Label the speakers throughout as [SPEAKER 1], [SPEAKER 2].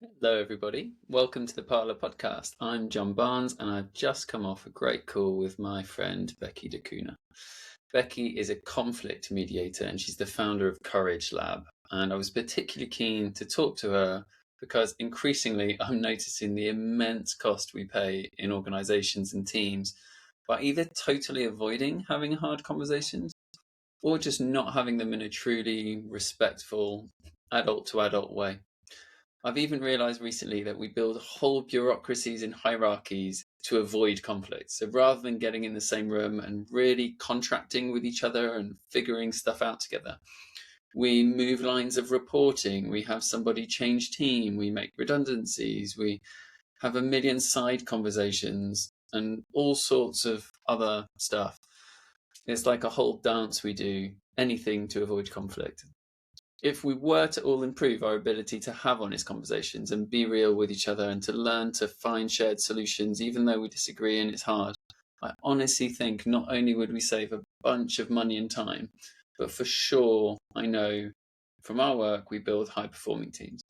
[SPEAKER 1] Hello, everybody. Welcome to the Parlour Podcast. I'm John Barnes, and I've just come off a great call with my friend Beccie D'Cunha. Beccie is a conflict mediator, and she's the founder of Courage Lab. And I was particularly keen to talk to her because increasingly I'm noticing the immense cost we pay in organisations and teams by either totally avoiding having hard conversations or just not having them in a truly respectful, adult to adult way. I've even realized recently that we build whole bureaucracies and hierarchies to avoid conflict. So rather than getting in the same room and really contracting with each other and figuring stuff out together, we move lines of reporting, we have somebody change team, we make redundancies, we have a million side conversations and all sorts of other stuff. It's like a whole dance we do, anything to avoid conflict. If we were to all improve our ability to have honest conversations and be real with each other and to learn to find shared solutions, even though we disagree and it's hard, I honestly think not only would we save a bunch of money and time, but for sure, I know from our work, we build high performing teams.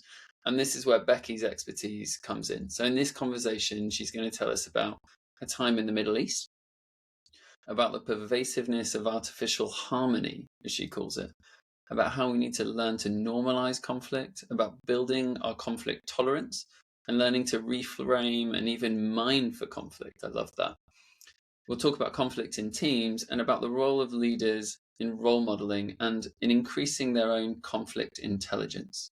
[SPEAKER 1] And this is where Beccie's expertise comes in. So in this conversation, she's going to tell us about her time in the Middle East, about the pervasiveness of artificial harmony, as she calls it, about how we need to learn to normalize conflict, about building our conflict tolerance and learning to reframe and even mine for conflict. I love that. We'll talk about conflict in teams and about the role of leaders in role modeling and in increasing their own conflict intelligence.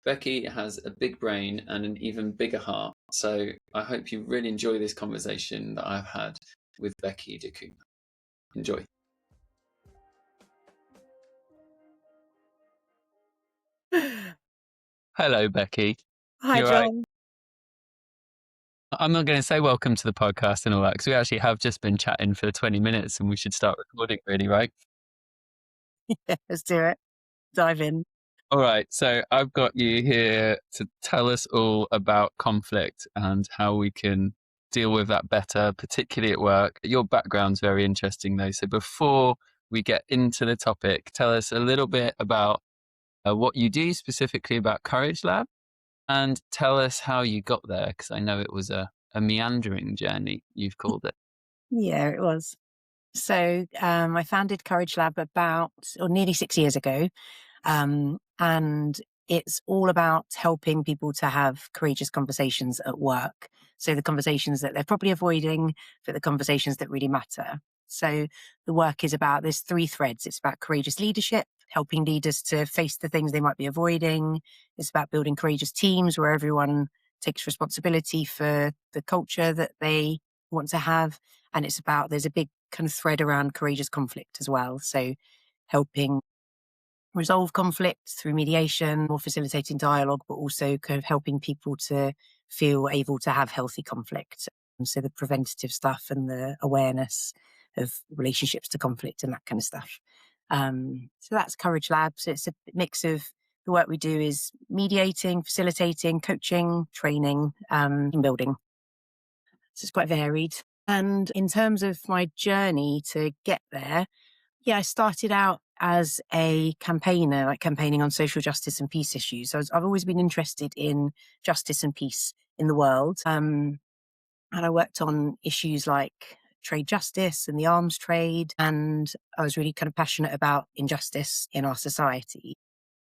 [SPEAKER 1] Beccie has a big brain and an even bigger heart, so I hope you really enjoy this conversation that I've had with Beccie D'Cunha. Enjoy. Hello, Beccie.
[SPEAKER 2] Hi,
[SPEAKER 1] You're right.
[SPEAKER 2] John.
[SPEAKER 1] I'm not going to say welcome to the podcast and all that because we actually have just been chatting for 20 minutes and we should start recording, really, right?
[SPEAKER 2] Yeah, let's do it. Dive in.
[SPEAKER 1] All right. So I've got you here to tell us all about conflict and how we can deal with that better, particularly at work. Your background's very interesting, though. So before we get into the topic, tell us a little bit about what you do, specifically about Courage Lab, and tell us how you got there, because I know it was a meandering journey, you've called it.
[SPEAKER 2] Yeah, it was. So I founded Courage Lab about nearly 6 years ago. And it's all about helping people to have courageous conversations at work. So the conversations that they're probably avoiding, but the conversations that really matter. So the work is about, there's three threads. It's about courageous leadership, helping leaders to face the things they might be avoiding. It's about building courageous teams where everyone takes responsibility for the culture that they want to have. And it's about, there's a big kind of thread around courageous conflict as well. So helping resolve conflict through mediation or facilitating dialogue, but also kind of helping people to feel able to have healthy conflict. And so the preventative stuff and the awareness of relationships to conflict and that kind of stuff. So that's Courage Lab. So it's a mix of the work we do is mediating, facilitating, coaching, training, and building. So it's quite varied. And in terms of my journey to get there, I started out as a campaigner, like campaigning on social justice and peace issues. So I've always been interested in justice and peace in the world. And I worked on issues like trade justice and the arms trade. And I was really kind of passionate about injustice in our society.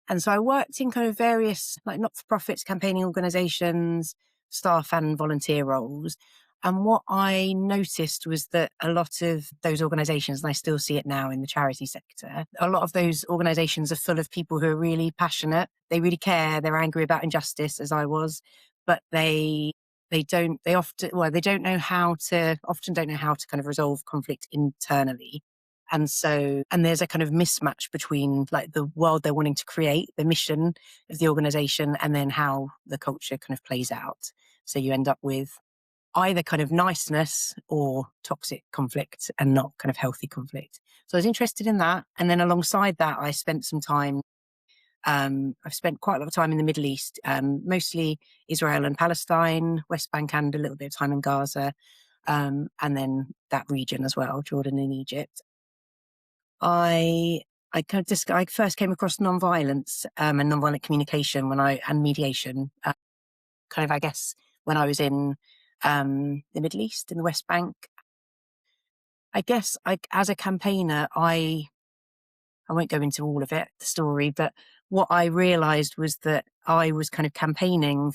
[SPEAKER 2] And so I worked in kind of various like not-for-profits, campaigning organizations, staff and volunteer roles. And what I noticed was that a lot of those organizations, and I still see it now in the charity sector, a lot of those organizations are full of people who are really passionate. They really care. They're angry about injustice, as I was, but they often don't know how to kind of resolve conflict internally. And there's a kind of mismatch between like the world they're wanting to create, the mission of the organization, and then how the culture kind of plays out. So you end up with either kind of niceness or toxic conflict and not kind of healthy conflict. So I was interested in that. And then alongside that, I spent some time, I've spent quite a lot of time in the Middle East, mostly Israel and Palestine, West Bank, and a little bit of time in Gaza, and then that region as well, Jordan and Egypt. I first came across nonviolence and nonviolent communication and mediation kind of, I guess, when I was in the Middle East, in the West Bank. I guess as a campaigner, I won't go into all of it, the story, but what I realised was that I was kind of campaigning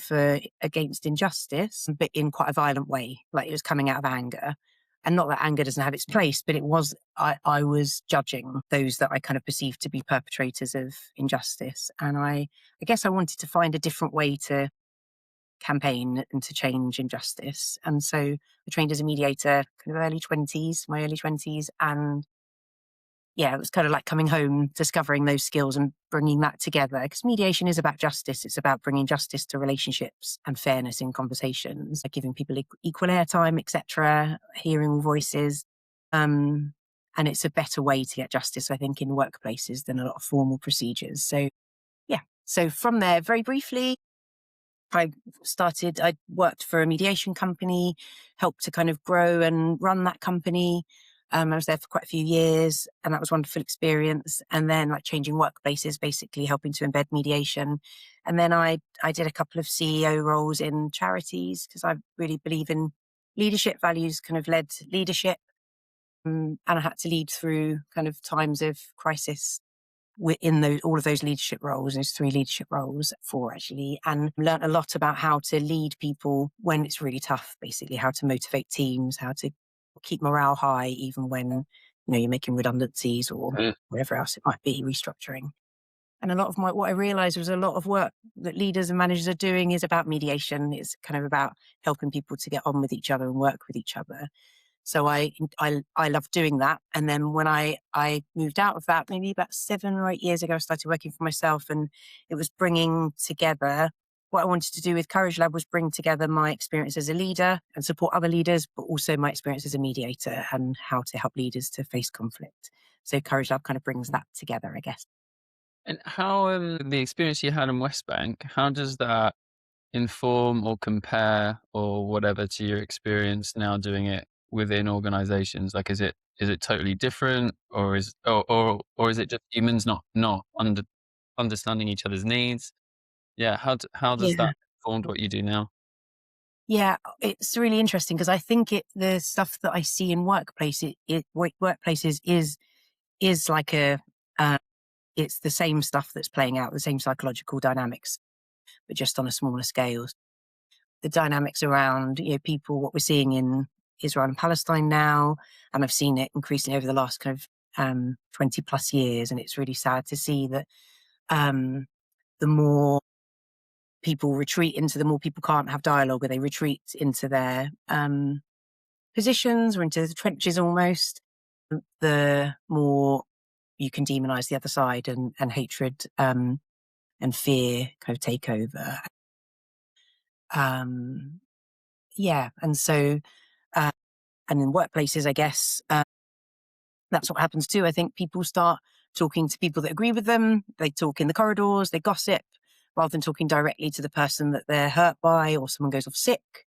[SPEAKER 2] against injustice, but in quite a violent way. Like, it was coming out of anger. And not that anger doesn't have its place, but I was judging those that I kind of perceived to be perpetrators of injustice. And I guess I wanted to find a different way to campaign and to change injustice. And so I trained as a mediator, kind of my early 20s, and yeah, it was kind of like coming home, discovering those skills and bringing that together. Because mediation is about justice. It's about bringing justice to relationships and fairness in conversations, like giving people equal airtime, etc., hearing all voices. And it's a better way to get justice, I think, in workplaces than a lot of formal procedures. So, yeah. So from there, very briefly, I worked for a mediation company, helped to kind of grow and run that company. I was there for quite a few years, and that was a wonderful experience. And then, like, changing workplaces, basically helping to embed mediation. And then I did a couple of CEO roles in charities, because I really believe in leadership values, kind of led leadership. And I had to lead through kind of times of crisis in all of those leadership roles, those 3 leadership roles, 4 actually, and learned a lot about how to lead people when it's really tough, basically how to motivate teams, how to keep morale high, even when, you're making redundancies or whatever else it might be, restructuring. And a lot of what I realized was a lot of work that leaders and managers are doing is about mediation. It's kind of about helping people to get on with each other and work with each other. So I love doing that. And then when I moved out of that, maybe about 7 or 8 years ago, I started working for myself, and it was bringing together what I wanted to do with Courage Lab was bring together my experience as a leader and support other leaders, but also my experience as a mediator and how to help leaders to face conflict. So Courage Lab kind of brings that together, I guess.
[SPEAKER 1] And how the experience you had in West Bank, how does that inform or compare or whatever to your experience now doing it within organizations? Like, is it totally different, or is it just humans not understanding each other's needs? Yeah, how does
[SPEAKER 2] Yeah.
[SPEAKER 1] that inform what you do now?
[SPEAKER 2] Yeah, it's really interesting because I think the stuff that I see in workplaces is like it's the same stuff that's playing out, the same psychological dynamics, but just on a smaller scale. The dynamics around, people, what we're seeing in Israel and Palestine now, and I've seen it increasing over the last kind of 20 plus years, and it's really sad to see that the more people retreat into, the more people can't have dialogue, or they retreat into their positions or into the trenches almost, the more you can demonize the other side, and hatred and fear kind of take over. Yeah, and so and in workplaces, I guess that's what happens too. I think people start talking to people that agree with them. They talk in the corridors, they gossip, rather than talking directly to the person that they're hurt by, or someone goes off sick,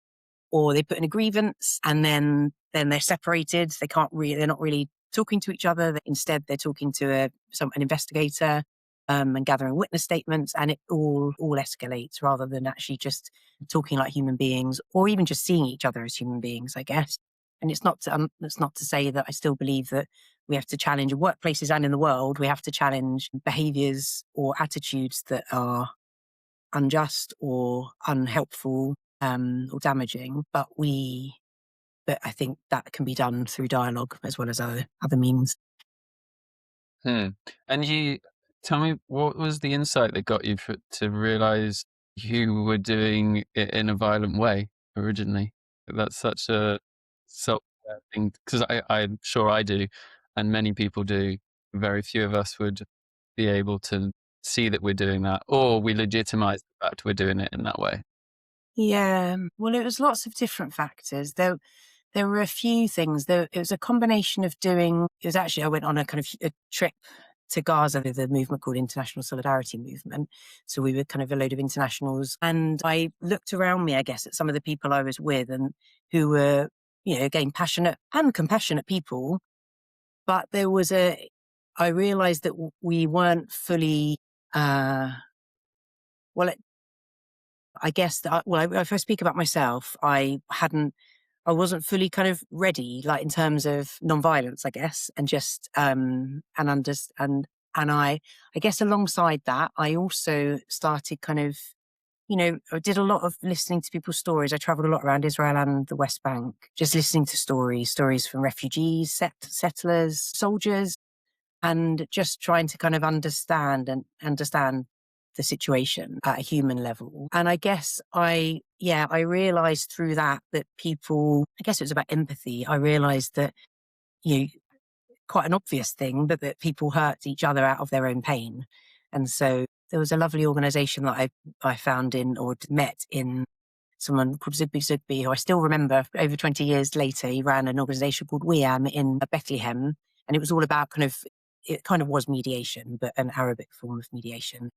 [SPEAKER 2] or they put in a grievance, and then they're separated. They're not really talking to each other. Instead, they're talking to an investigator, and gathering witness statements, and it all escalates rather than actually just talking like human beings, or even just seeing each other as human beings, I guess. And it's not to say that I still believe that we have to challenge in workplaces and in the world. We have to challenge behaviours or attitudes that are unjust or unhelpful, or damaging, but I think that can be done through dialogue as well as other means.
[SPEAKER 1] And you tell me, what was the insight that got you to realize you were doing it in a violent way originally? That's such a self thing, because I'm sure I do, and many people do. Very few of us would be able to see that we're doing that, or we legitimize the fact we're doing it in that way.
[SPEAKER 2] Yeah, well, it was lots of different factors. There were a few things. It was a combination of it was actually, I went on a kind of a trip to Gaza with a movement called International Solidarity Movement. So we were kind of a load of internationals. And I looked around me, I guess, at some of the people I was with, and who were, again, passionate and compassionate people. But I realized that we weren't fully, well, I guess that, if I speak about myself, I wasn't fully kind of ready, like in terms of non-violence, I guess, and just, and I guess alongside that, I also started kind of, I did a lot of listening to people's stories. I traveled a lot around Israel and the West Bank, just listening to stories from refugees, settlers, soldiers, and just trying to kind of understand the situation at a human level. And I guess I realized through that people, I guess it was about empathy. I realized that, you know, quite an obvious thing, but that people hurt each other out of their own pain. And so there was a lovely organization that I found in, or met in, someone called Zugby, who I still remember over 20 years later. He ran an organization called WEAM in Bethlehem. And it was all about it kind of was mediation, but an Arabic form of mediation.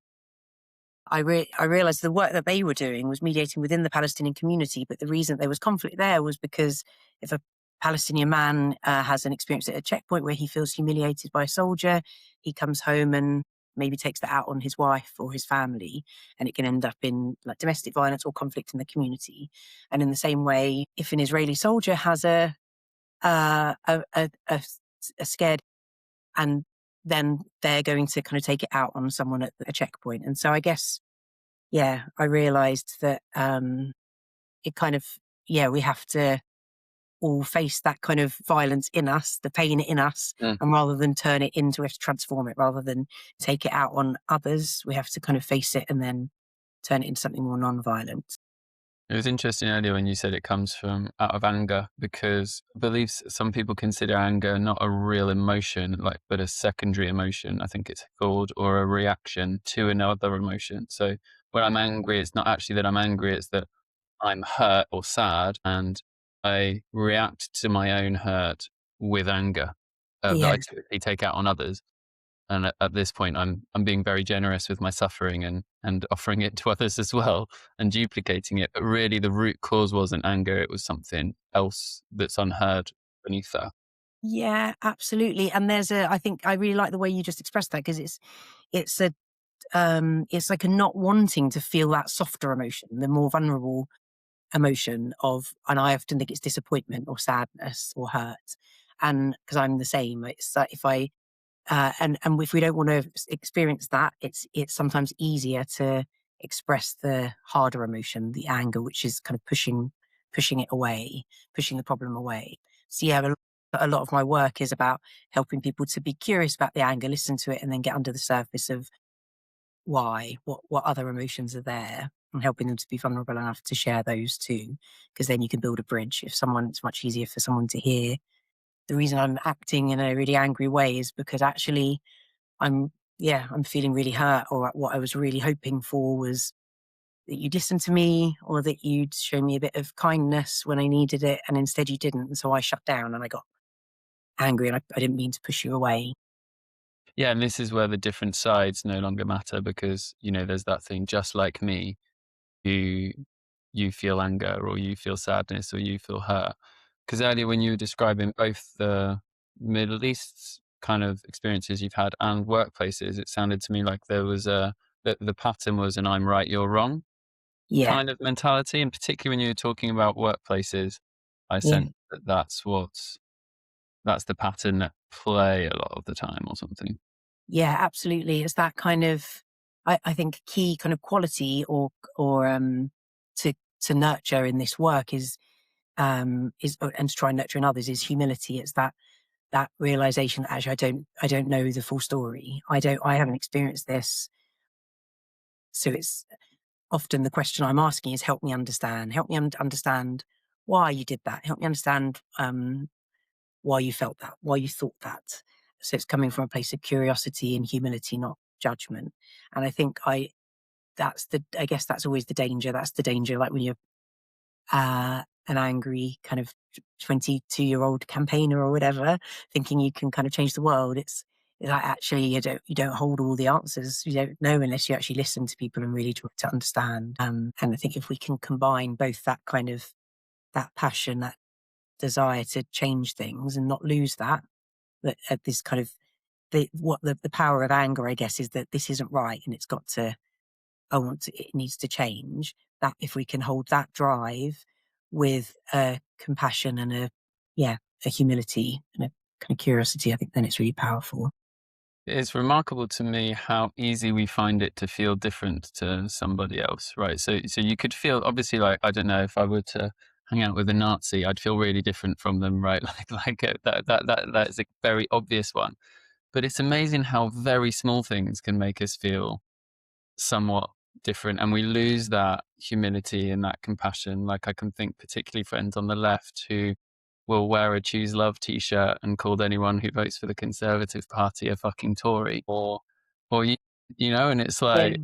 [SPEAKER 2] I realized the work that they were doing was mediating within the Palestinian community, but the reason there was conflict there was because if a Palestinian man has an experience at a checkpoint where he feels humiliated by a soldier, he comes home and maybe takes that out on his wife or his family, and it can end up in like domestic violence or conflict in the community. And in the same way, if an Israeli soldier has a scared, and then they're going to kind of take it out on someone at a checkpoint. And so I guess, I realized that it kind of, we have to all face that kind of violence in us, the pain in us,
[SPEAKER 1] Mm.
[SPEAKER 2] and rather than turn it into, we have to transform it. Rather than take it out on others, we have to kind of face it and then turn it into something more non-violent.
[SPEAKER 1] It was interesting earlier when you said it comes from out of anger, because I believe some people consider anger not a real emotion, but a secondary emotion, I think it's called, or a reaction to another emotion. So when I'm angry, it's not actually that I'm angry, it's that I'm hurt or sad, and I react to my own hurt with anger that
[SPEAKER 2] Yeah.
[SPEAKER 1] I typically take out on others. And at this point, I'm being very generous with my suffering and offering it to others as well and duplicating it. But really, the root cause wasn't anger; it was something else that's unheard beneath that.
[SPEAKER 2] Yeah, absolutely. And I think I really like the way you just expressed that, because it's it's like a not wanting to feel that softer emotion, the more vulnerable emotion and I often think it's disappointment or sadness or hurt. And because I'm the same, it's like if I, and if we don't want to experience that, it's sometimes easier to express the harder emotion, the anger, which is kind of pushing it away, pushing the problem away. So a lot of my work is about helping people to be curious about the anger, listen to it, and then get under the surface of what other emotions are there, and helping them to be vulnerable enough to share those too. Because then you can build a bridge. It's much easier for someone to hear the reason I'm acting in a really angry way is because actually I'm feeling really hurt, or what I was really hoping for was that you'd listen to me, or that you'd show me a bit of kindness when I needed it, and instead you didn't. And so I shut down and I got angry, and I didn't mean to push you away.
[SPEAKER 1] Yeah, and this is where the different sides no longer matter, because there's that thing, just like me, you feel anger or you feel sadness or you feel hurt. Because earlier when you were describing both the Middle East kind of experiences you've had and workplaces, it sounded to me like there was the pattern was an I'm right, you're wrong
[SPEAKER 2] Yeah,
[SPEAKER 1] kind of mentality. And particularly when you were talking about workplaces, I
[SPEAKER 2] yeah.
[SPEAKER 1] sense that that's the pattern at play a lot of the time or something.
[SPEAKER 2] Yeah, absolutely. It's that kind of, I think, key kind of quality or to nurture in this work and to try and nurture in others is humility. It's that realization that actually I don't know the full story. I haven't experienced this. So it's often the question I'm asking is help me understand why you did that. Help me understand why you felt that, why you thought that. So it's coming from a place of curiosity and humility, not judgment. And I think I guess that's always the danger. That's the danger, like when you're an angry kind of 22-year-old campaigner or whatever, thinking you can kind of change the world. It's like actually you don't hold all the answers. You don't know unless you actually listen to people and really try to understand. And I think if we can combine both that passion, that desire to change things, and not lose that at this kind of the power of anger, I guess, is that this isn't right and it needs to change. that if we can hold that drive with a compassion and a humility and a kind of curiosity, I think then it's really powerful.
[SPEAKER 1] It's remarkable to me how easy we find it to feel different to somebody else, right? So you could feel, obviously, like, I don't know, if I were to hang out with a Nazi, I'd feel really different from them, right? That's a very obvious one. But it's amazing how very small things can make us feel somewhat different, and we lose that humility and that compassion. Like, I can think particularly friends on the left who will wear a choose love t-shirt and called anyone who votes for the Conservative Party a fucking Tory, or you know, and it's like,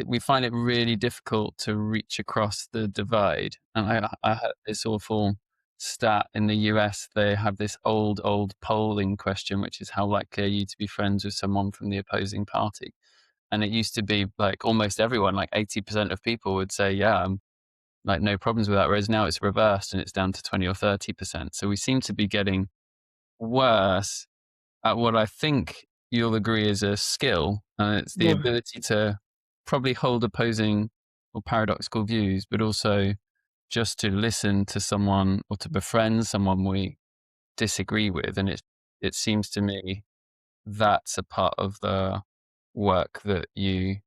[SPEAKER 1] we find it really difficult to reach across the divide. And I had this awful stat in the US. They have this old polling question, which is, how likely are you to be friends with someone from the opposing party? And it used to be like almost everyone, like 80% of people would say, yeah, I'm like, no problems with that. Whereas now it's reversed and it's down to 20 or 30%. So we seem to be getting worse at what I think you'll agree is a skill. And it's the
[SPEAKER 2] Yeah.
[SPEAKER 1] ability to probably hold opposing or paradoxical views, but also just to listen to someone or to befriend someone we disagree with. And it seems to me that's a part of the work that you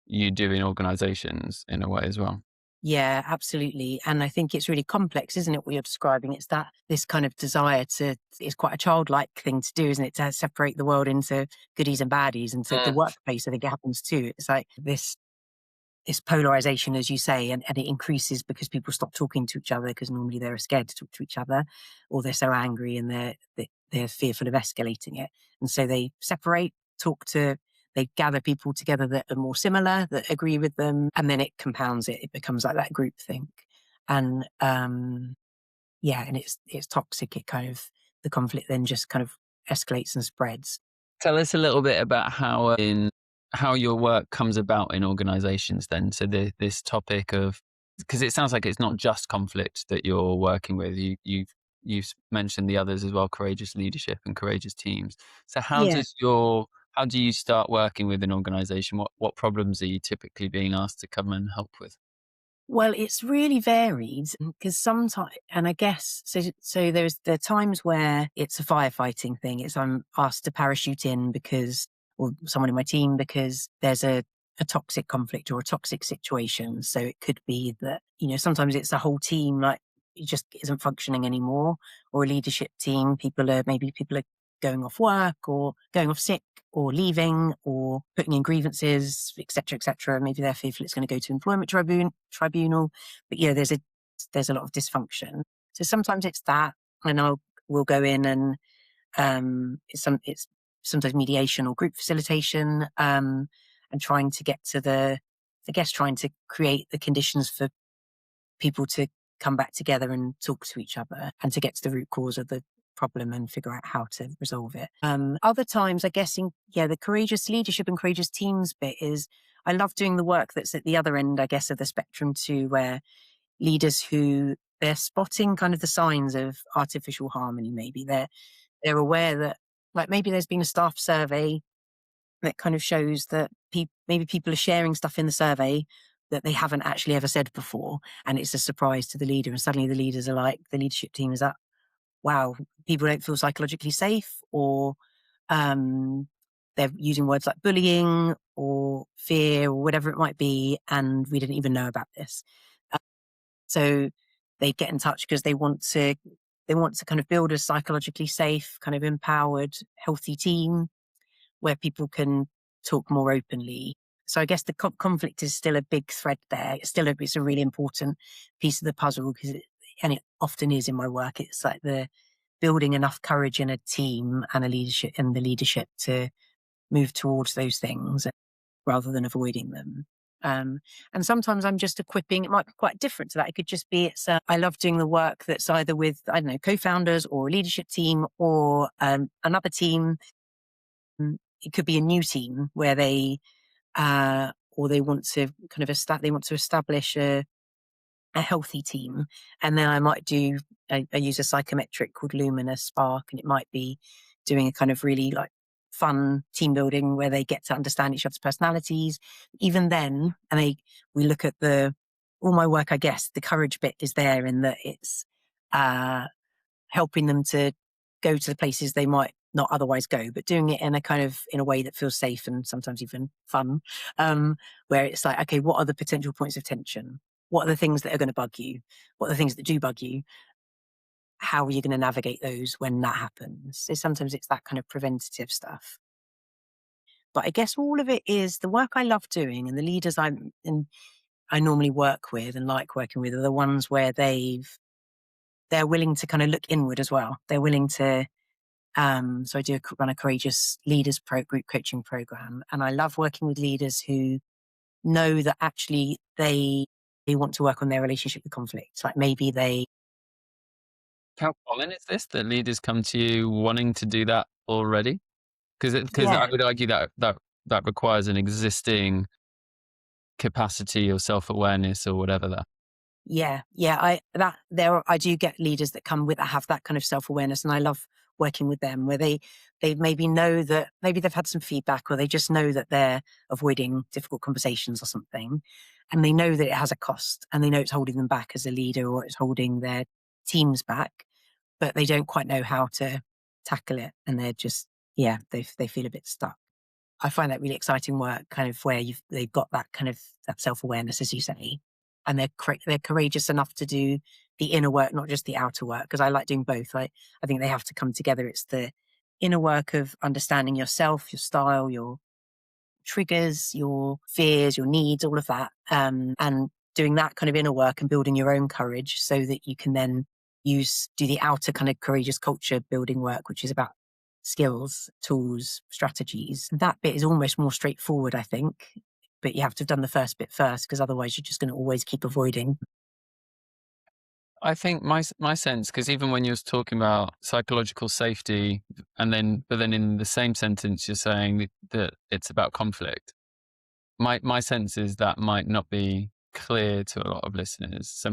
[SPEAKER 1] do in organizations in a way as well.
[SPEAKER 2] Yeah, absolutely. And I think it's really complex, isn't it, what you're describing? It's that this kind of desire it's quite a childlike thing to do, isn't it? To separate the world into goodies and baddies. And so the workplace, I think it happens too. It's like this polarization, as you say, and it increases because people stop talking to each other because normally they're scared to talk to each other, or they're so angry and they're fearful of escalating it. And so they separate, they gather people together that are more similar, that agree with them, and then it compounds it. It becomes like that group think. And and it's toxic. It kind of, the conflict then just kind of escalates and spreads.
[SPEAKER 1] Tell us a little bit about how your work comes about in organizations then. So this topic of, because it sounds like it's not just conflict that you're working with. You've mentioned the others as well, courageous leadership and courageous teams. So
[SPEAKER 2] Yeah.
[SPEAKER 1] how do you start working with an organization? What problems are you typically being asked to come and help with?
[SPEAKER 2] Well, it's really varied because sometimes, and I guess so. There are times where it's a firefighting thing. It's I'm asked to parachute in or someone in my team, because there's a toxic conflict or a toxic situation. So it could be that, sometimes it's a whole team, like it just isn't functioning anymore, or a leadership team. People are going off work or going off sick or leaving or putting in grievances, etc., etc. Maybe they're fearful it's going to go to employment tribunal. But there's a lot of dysfunction. So sometimes it's that, and we'll go in and it's sometimes mediation or group facilitation, and trying to get to trying to create the conditions for people to come back together and talk to each other and to get to the root cause of the problem and figure out how to resolve it. Other times, I guess, the courageous leadership and courageous teams bit is, I love doing the work that's at the other end, I guess, of the spectrum too, where leaders who they're spotting kind of the signs of artificial harmony. Maybe they're aware that, like, maybe there's been a staff survey that kind of shows that maybe people are sharing stuff in the survey that they haven't actually ever said before, and it's a surprise to the leader. And suddenly the leadership team is up, wow, people don't feel psychologically safe, or they're using words like bullying or fear or whatever it might be, and we didn't even know about this. So they get in touch because they want to kind of build a psychologically safe, kind of empowered, healthy team where people can talk more openly. So I guess the conflict is still a big thread there. It's a really important piece of the puzzle, and it often is in my work. It's like the building enough courage in a team and the leadership to move towards those things rather than avoiding them. And sometimes I'm just equipping. It might be quite different to that. It could just be, I love doing the work that's either with, I don't know, co-founders or a leadership team or another team. It could be a new team where or they want to kind of establish a healthy team. And then I might I use a psychometric called Luminous Spark, and it might be doing a kind of really like fun team building where they get to understand each other's personalities. Even then, we look at the all my work, I guess the courage bit is there in that it's helping them to go to the places they might not otherwise go, but doing it in a way that feels safe and sometimes even fun, where it's like, okay, what are the potential points of tension? What are the things that are going to bug you? What are the things that do bug you? How are you going to navigate those when that happens? So sometimes it's that kind of preventative stuff. But I guess all of it is the work I love doing, and the leaders I normally work with and like working with are the ones where they're willing to kind of look inward as well. They're willing to. So I run a courageous leaders group coaching program, and I love working with leaders who know that actually they want to work on their relationship with conflict. Like maybe they.
[SPEAKER 1] How common is this that leaders come to you wanting to do that already? Because I
[SPEAKER 2] Yeah.
[SPEAKER 1] would argue that requires an existing capacity or self-awareness or whatever that.
[SPEAKER 2] Yeah. I do get leaders that come with, have that kind of self-awareness, and I love working with them where they maybe know that maybe they've had some feedback, or they just know that they're avoiding difficult conversations or something. And they know that it has a cost, and they know it's holding them back as a leader, or it's holding their teams back, but they don't quite know how to tackle it. And they're just, they feel a bit stuck. I find that really exciting work, kind of where they've got that kind of that self-awareness, as you say, and they're courageous enough to do the inner work, not just the outer work. Because I like doing both. I think they have to come together. It's the inner work of understanding yourself, your style, your triggers, your fears, your needs, all of that, and doing that kind of inner work and building your own courage, so that you can then do the outer kind of courageous culture building work, which is about skills, tools, strategies. That bit is almost more straightforward, I think, but you have to have done the first bit first, because otherwise you're just going to always keep avoiding.
[SPEAKER 1] I think my sense, because even when you was talking about psychological safety, but then in the same sentence you're saying that it's about conflict. My sense is that might not be clear to a lot of listeners. So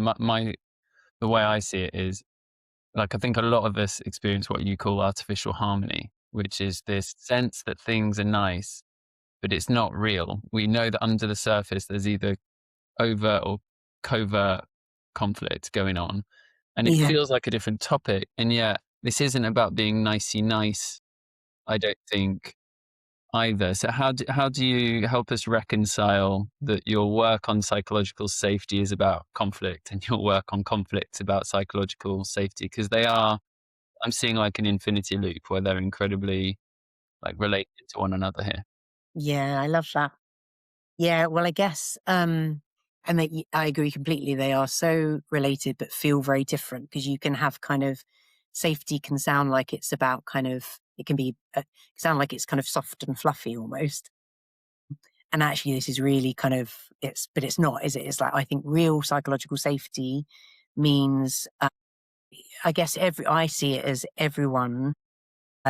[SPEAKER 1] the way I see it is, like, I think a lot of us experience what you call artificial harmony, which is this sense that things are nice, but it's not real. We know that under the surface there's either overt or covert conflict going on, and it
[SPEAKER 2] Yeah.
[SPEAKER 1] feels like a different topic. And yet this isn't about being nicey nice, I don't think, either. So how do you help us reconcile that your work on psychological safety is about conflict and your work on conflict about psychological safety? Because I'm seeing like an infinity loop where they're incredibly like related to one another here.
[SPEAKER 2] Yeah, I love that. Yeah, well, I guess, I agree completely. They are so related, but feel very different, because you can have kind of safety can sound like it's about kind of, it can be, sound like it's kind of soft and fluffy almost. And actually, this is really kind of, but it's not, is it? It's like, I think real psychological safety means, I guess I see it as everyone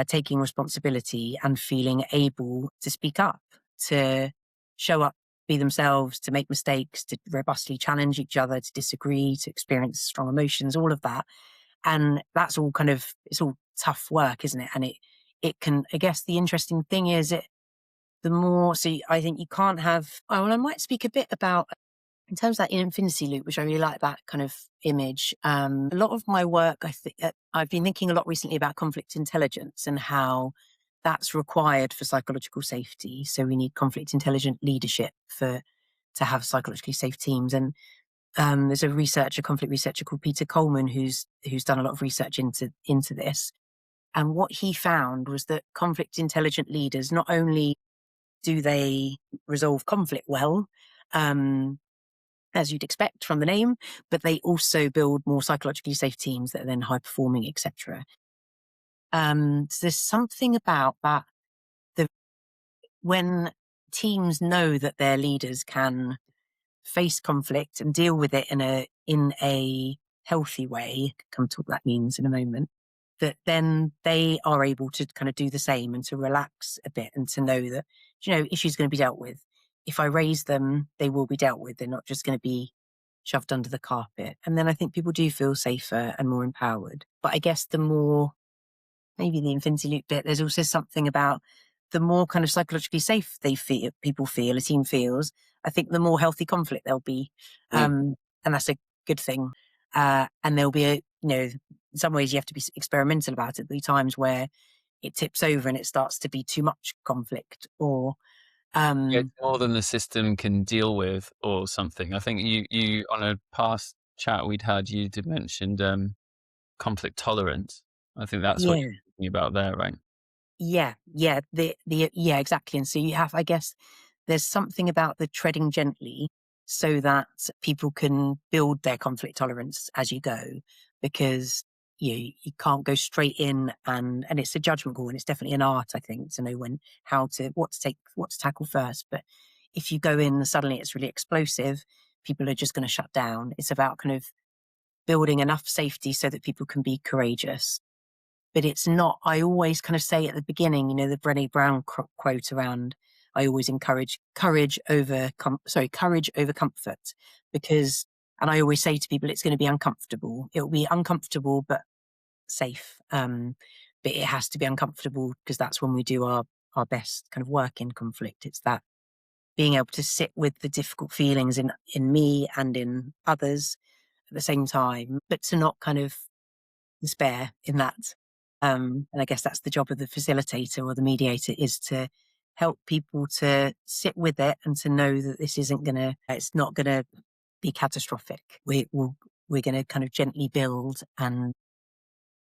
[SPEAKER 2] taking responsibility and feeling able to speak up, to show up, be themselves, to make mistakes, to robustly challenge each other, to disagree, to experience strong emotions, all of that. And that's all it's all tough work, isn't it? And it can, I guess the interesting thing is I think you can't have, I might speak a bit about, in terms of that infinity loop, which I really like that kind of image. A lot of my work, I've been thinking a lot recently about conflict intelligence and how that's required for psychological safety. So we need conflict intelligent leadership to have psychologically safe teams. And there's a conflict researcher called Peter Coleman who's done a lot of research into this. And what he found was that conflict intelligent leaders, not only do they resolve conflict well, as you'd expect from the name, but they also build more psychologically safe teams that are then high performing, etc. So there's something about that, when teams know that their leaders can face conflict and deal with it in a healthy way, come to what that means in a moment, that then they are able to kind of do the same and to relax a bit and to know that, issues are going to be dealt with. If I raise them, they will be dealt with. They're not just going to be shoved under the carpet. And then I think people do feel safer and more empowered. But I guess maybe the infinity loop bit, there's also something about the more kind of psychologically safe people feel, a team feels, I think the more healthy conflict there'll be. and that's a good thing. And there'll be in some ways you have to be experimental about it. There'll be times where it tips over and it starts to be too much conflict, or
[SPEAKER 1] It's more than the system can deal with or something. I think you on a past chat we'd had, you'd mentioned conflict tolerance. I think that's what
[SPEAKER 2] yeah,
[SPEAKER 1] you're talking about there, right?
[SPEAKER 2] yeah, exactly. And so you have, I guess, there's something about the treading gently so that people can build their conflict tolerance as you go, because you can't go straight in, and it's a judgment call, and it's definitely an art, I think, to know what to tackle first. But if you go in and suddenly it's really explosive, people are just going to shut down. It's about kind of building enough safety so that people can be courageous. But it's not, I always kind of say at the beginning, the Brené Brown quote around, I always encourage courage over comfort, because, and I always say to people, it's going to be uncomfortable. It will be uncomfortable, but safe. But it has to be uncomfortable, because that's when we do our best kind of work in conflict. It's that being able to sit with the difficult feelings in me and in others at the same time, but to not kind of despair in that. And I guess that's the job of the facilitator or the mediator, is to help people to sit with it and to know that it's not gonna be catastrophic. We're going to kind of gently build and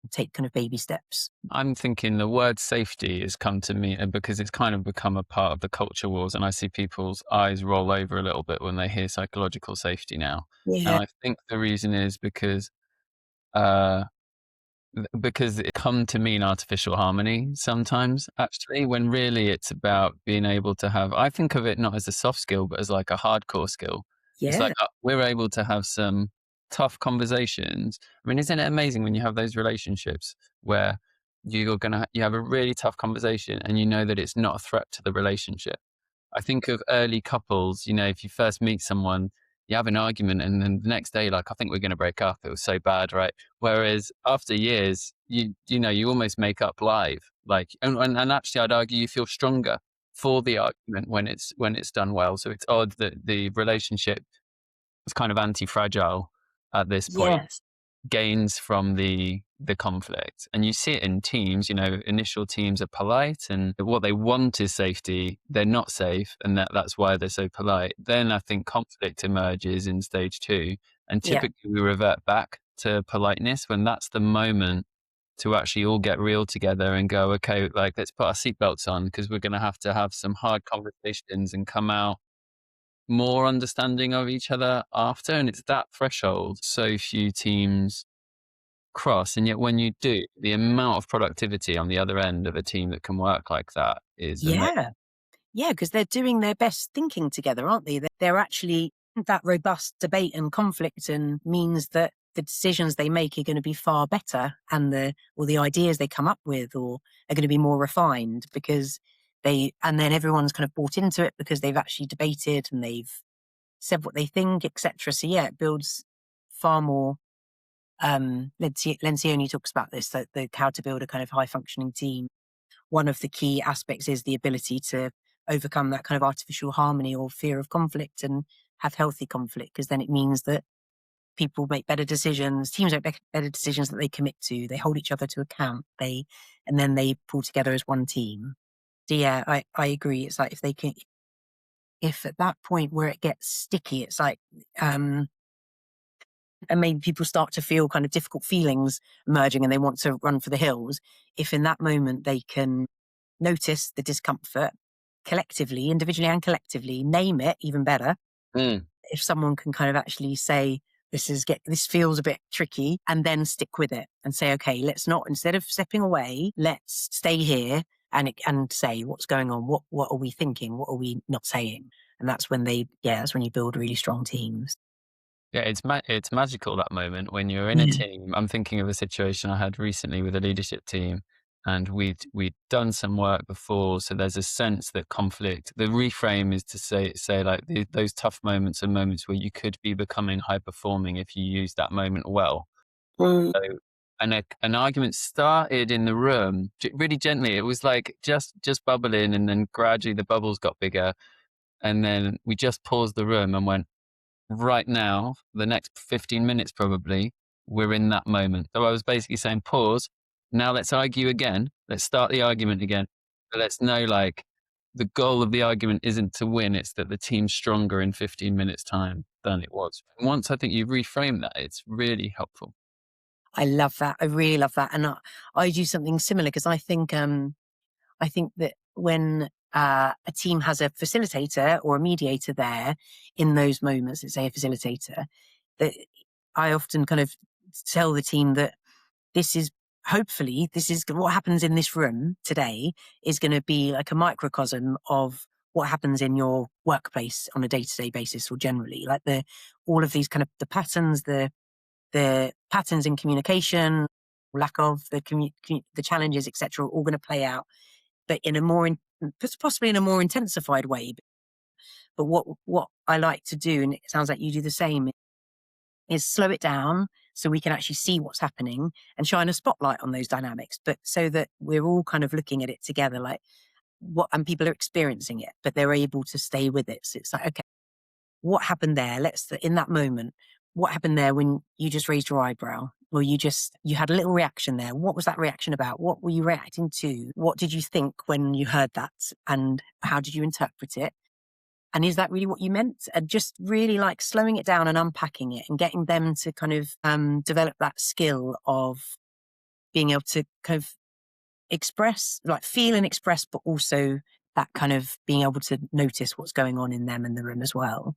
[SPEAKER 2] take kind of baby steps.
[SPEAKER 1] I'm thinking the word safety has come to me because it's kind of become a part of the culture wars, and I see people's eyes roll over a little bit when they hear psychological safety now. And
[SPEAKER 2] Yeah,
[SPEAKER 1] I think the reason is uh, because it come to mean artificial harmony sometimes, actually, when really it's about being able to have, I think of it not as a soft skill, but as like a hardcore skill. It's
[SPEAKER 2] yeah,
[SPEAKER 1] like we're able to have some tough conversations. I mean, isn't it amazing when you have those relationships where you have a really tough conversation and you know that it's not a threat to the relationship? I think of early couples, if you first meet someone, you have an argument and then the next day, like, I think we're going to break up. It was so bad, right? Whereas after years, you almost make up live. Like, and actually I'd argue you feel stronger for the argument when it's done well. So it's odd that the relationship is kind of anti-fragile at this point,
[SPEAKER 2] yes,
[SPEAKER 1] gains from the conflict. And you see it in teams, initial teams are polite and what they want is safety. They're not safe, and that's why they're so polite. Then I think conflict emerges in stage 2, and
[SPEAKER 2] yeah,
[SPEAKER 1] typically we revert back to politeness when that's the moment to actually all get real together and go, okay, like, let's put our seatbelts on, because we're going to have some hard conversations and come out more understanding of each other after. And it's that threshold so few teams cross, and yet when you do, the amount of productivity on the other end of a team that can work like that is amazing.
[SPEAKER 2] yeah. Yeah, because they're doing their best thinking together, aren't they? They're actually, that robust debate and conflict, and means that the decisions they make are going to be far better, and the ideas they come up with or are going to be more refined, because and then everyone's kind of bought into it because they've actually debated and they've said what they think, etc. So yeah, it builds far more. Lencioni talks about this, that how to build a kind of high functioning team. One of the key aspects is the ability to overcome that kind of artificial harmony or fear of conflict and have healthy conflict, because then it means that people make better decisions, teams make better decisions that they commit to, they hold each other to account, and then they pull together as one team. So yeah, I agree. It's like if at that point where it gets sticky, it's like, and maybe people start to feel kind of difficult feelings emerging and they want to run for the hills, if in that moment they can notice the discomfort collectively, individually and collectively, name it, even better.
[SPEAKER 1] Mm.
[SPEAKER 2] If someone can kind of actually say, this feels a bit tricky, and then stick with it and say, okay, let's not, instead of stepping away, let's stay here and say what's going on. What are we thinking? What are we not saying? And that's when that's when you build really strong teams.
[SPEAKER 1] Yeah, it's magical, that moment when you're in a
[SPEAKER 2] Yeah.
[SPEAKER 1] team. I'm thinking of a situation I had recently with a leadership team, and we'd done some work before, so there's a sense that conflict. The reframe is to say like those tough moments are moments where you could be becoming high performing if you use that moment well.
[SPEAKER 2] Mm,
[SPEAKER 1] So, and an argument started in the room really gently. It was like just bubbling, and then gradually the bubbles got bigger, and then we just paused the room and went, right now, the next 15 minutes probably, we're in that moment. So I was basically saying, pause. Now let's argue again. Let's start the argument again. But let's know, like, the goal of the argument isn't to win, it's that the team's stronger in 15 minutes' time than it was. And once I think you reframe that, it's really helpful.
[SPEAKER 2] I love that. I really love that. And I do something similar because I think that when a team has a facilitator or a mediator there in those moments, let's say a facilitator, that I often kind of tell the team that this is hopefully this is what happens in this room today is going to be like a microcosm of what happens in your workplace on a day-to-day basis or generally, like all of these kind of the patterns in communication, lack of the challenges, etc., are all going to play out, but in a possibly in a more intensified way. But what I like to do, and it sounds like you do the same, is slow it down so we can actually see what's happening and shine a spotlight on those dynamics, but so that we're all kind of looking at it together, like and people are experiencing it, but they're able to stay with it. So it's like, okay, what happened there? In that moment, what happened there when you just raised your eyebrow or you had a little reaction there? What was that reaction about? What were you reacting to? What did you think when you heard that? And how did you interpret it? And is that really what you meant? And just really like slowing it down and unpacking it and getting them to kind of develop that skill of being able to kind of feel and express, but also that kind of being able to notice what's going on in them in the room as well.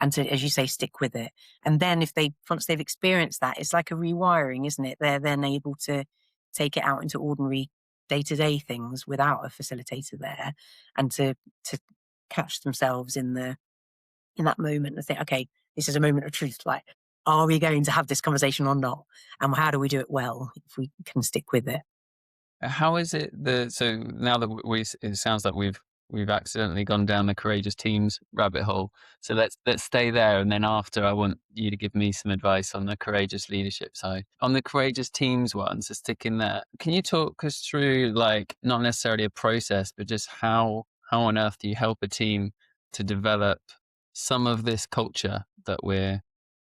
[SPEAKER 2] And to, as you say, stick with it. And then once they've experienced that, it's like a rewiring, isn't it? They're then able to take it out into ordinary day-to-day things without a facilitator there, and to catch themselves in that moment and think, okay, this is a moment of truth. Like, are we going to have this conversation or not? And how do we do it well if we can stick with it?
[SPEAKER 1] How is it so now that it sounds like we've accidentally gone down the courageous teams rabbit hole. So let's stay there, and then after I want you to give me some advice on the courageous leadership side. On the courageous teams one, so sticking there, can you talk us through, like, not necessarily a process, but just how on earth do you help a team to develop some of this culture that we're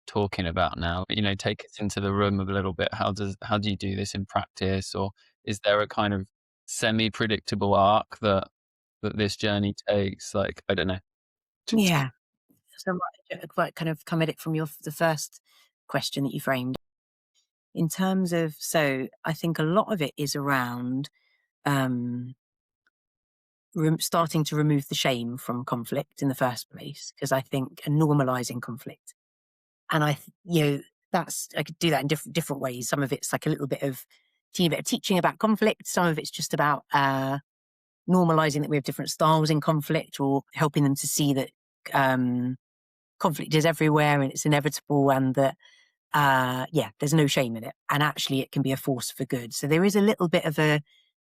[SPEAKER 1] talking about now? Take us into the room a little bit. How do you do this in practice, or is there a kind of semi-predictable arc that this journey takes? Like, I don't know.
[SPEAKER 2] Yeah. So I kind of come at it from the first question that you framed in terms of, so I think a lot of it is around um, starting to remove the shame from conflict in the first place, because I think and normalizing conflict. And I could do that in different ways. Some of it's like a little bit of teaching about conflict. Some of it's just about normalizing that we have different styles in conflict, or helping them to see that conflict is everywhere and it's inevitable, and that there's no shame in it, and actually it can be a force for good. So there is a little bit of a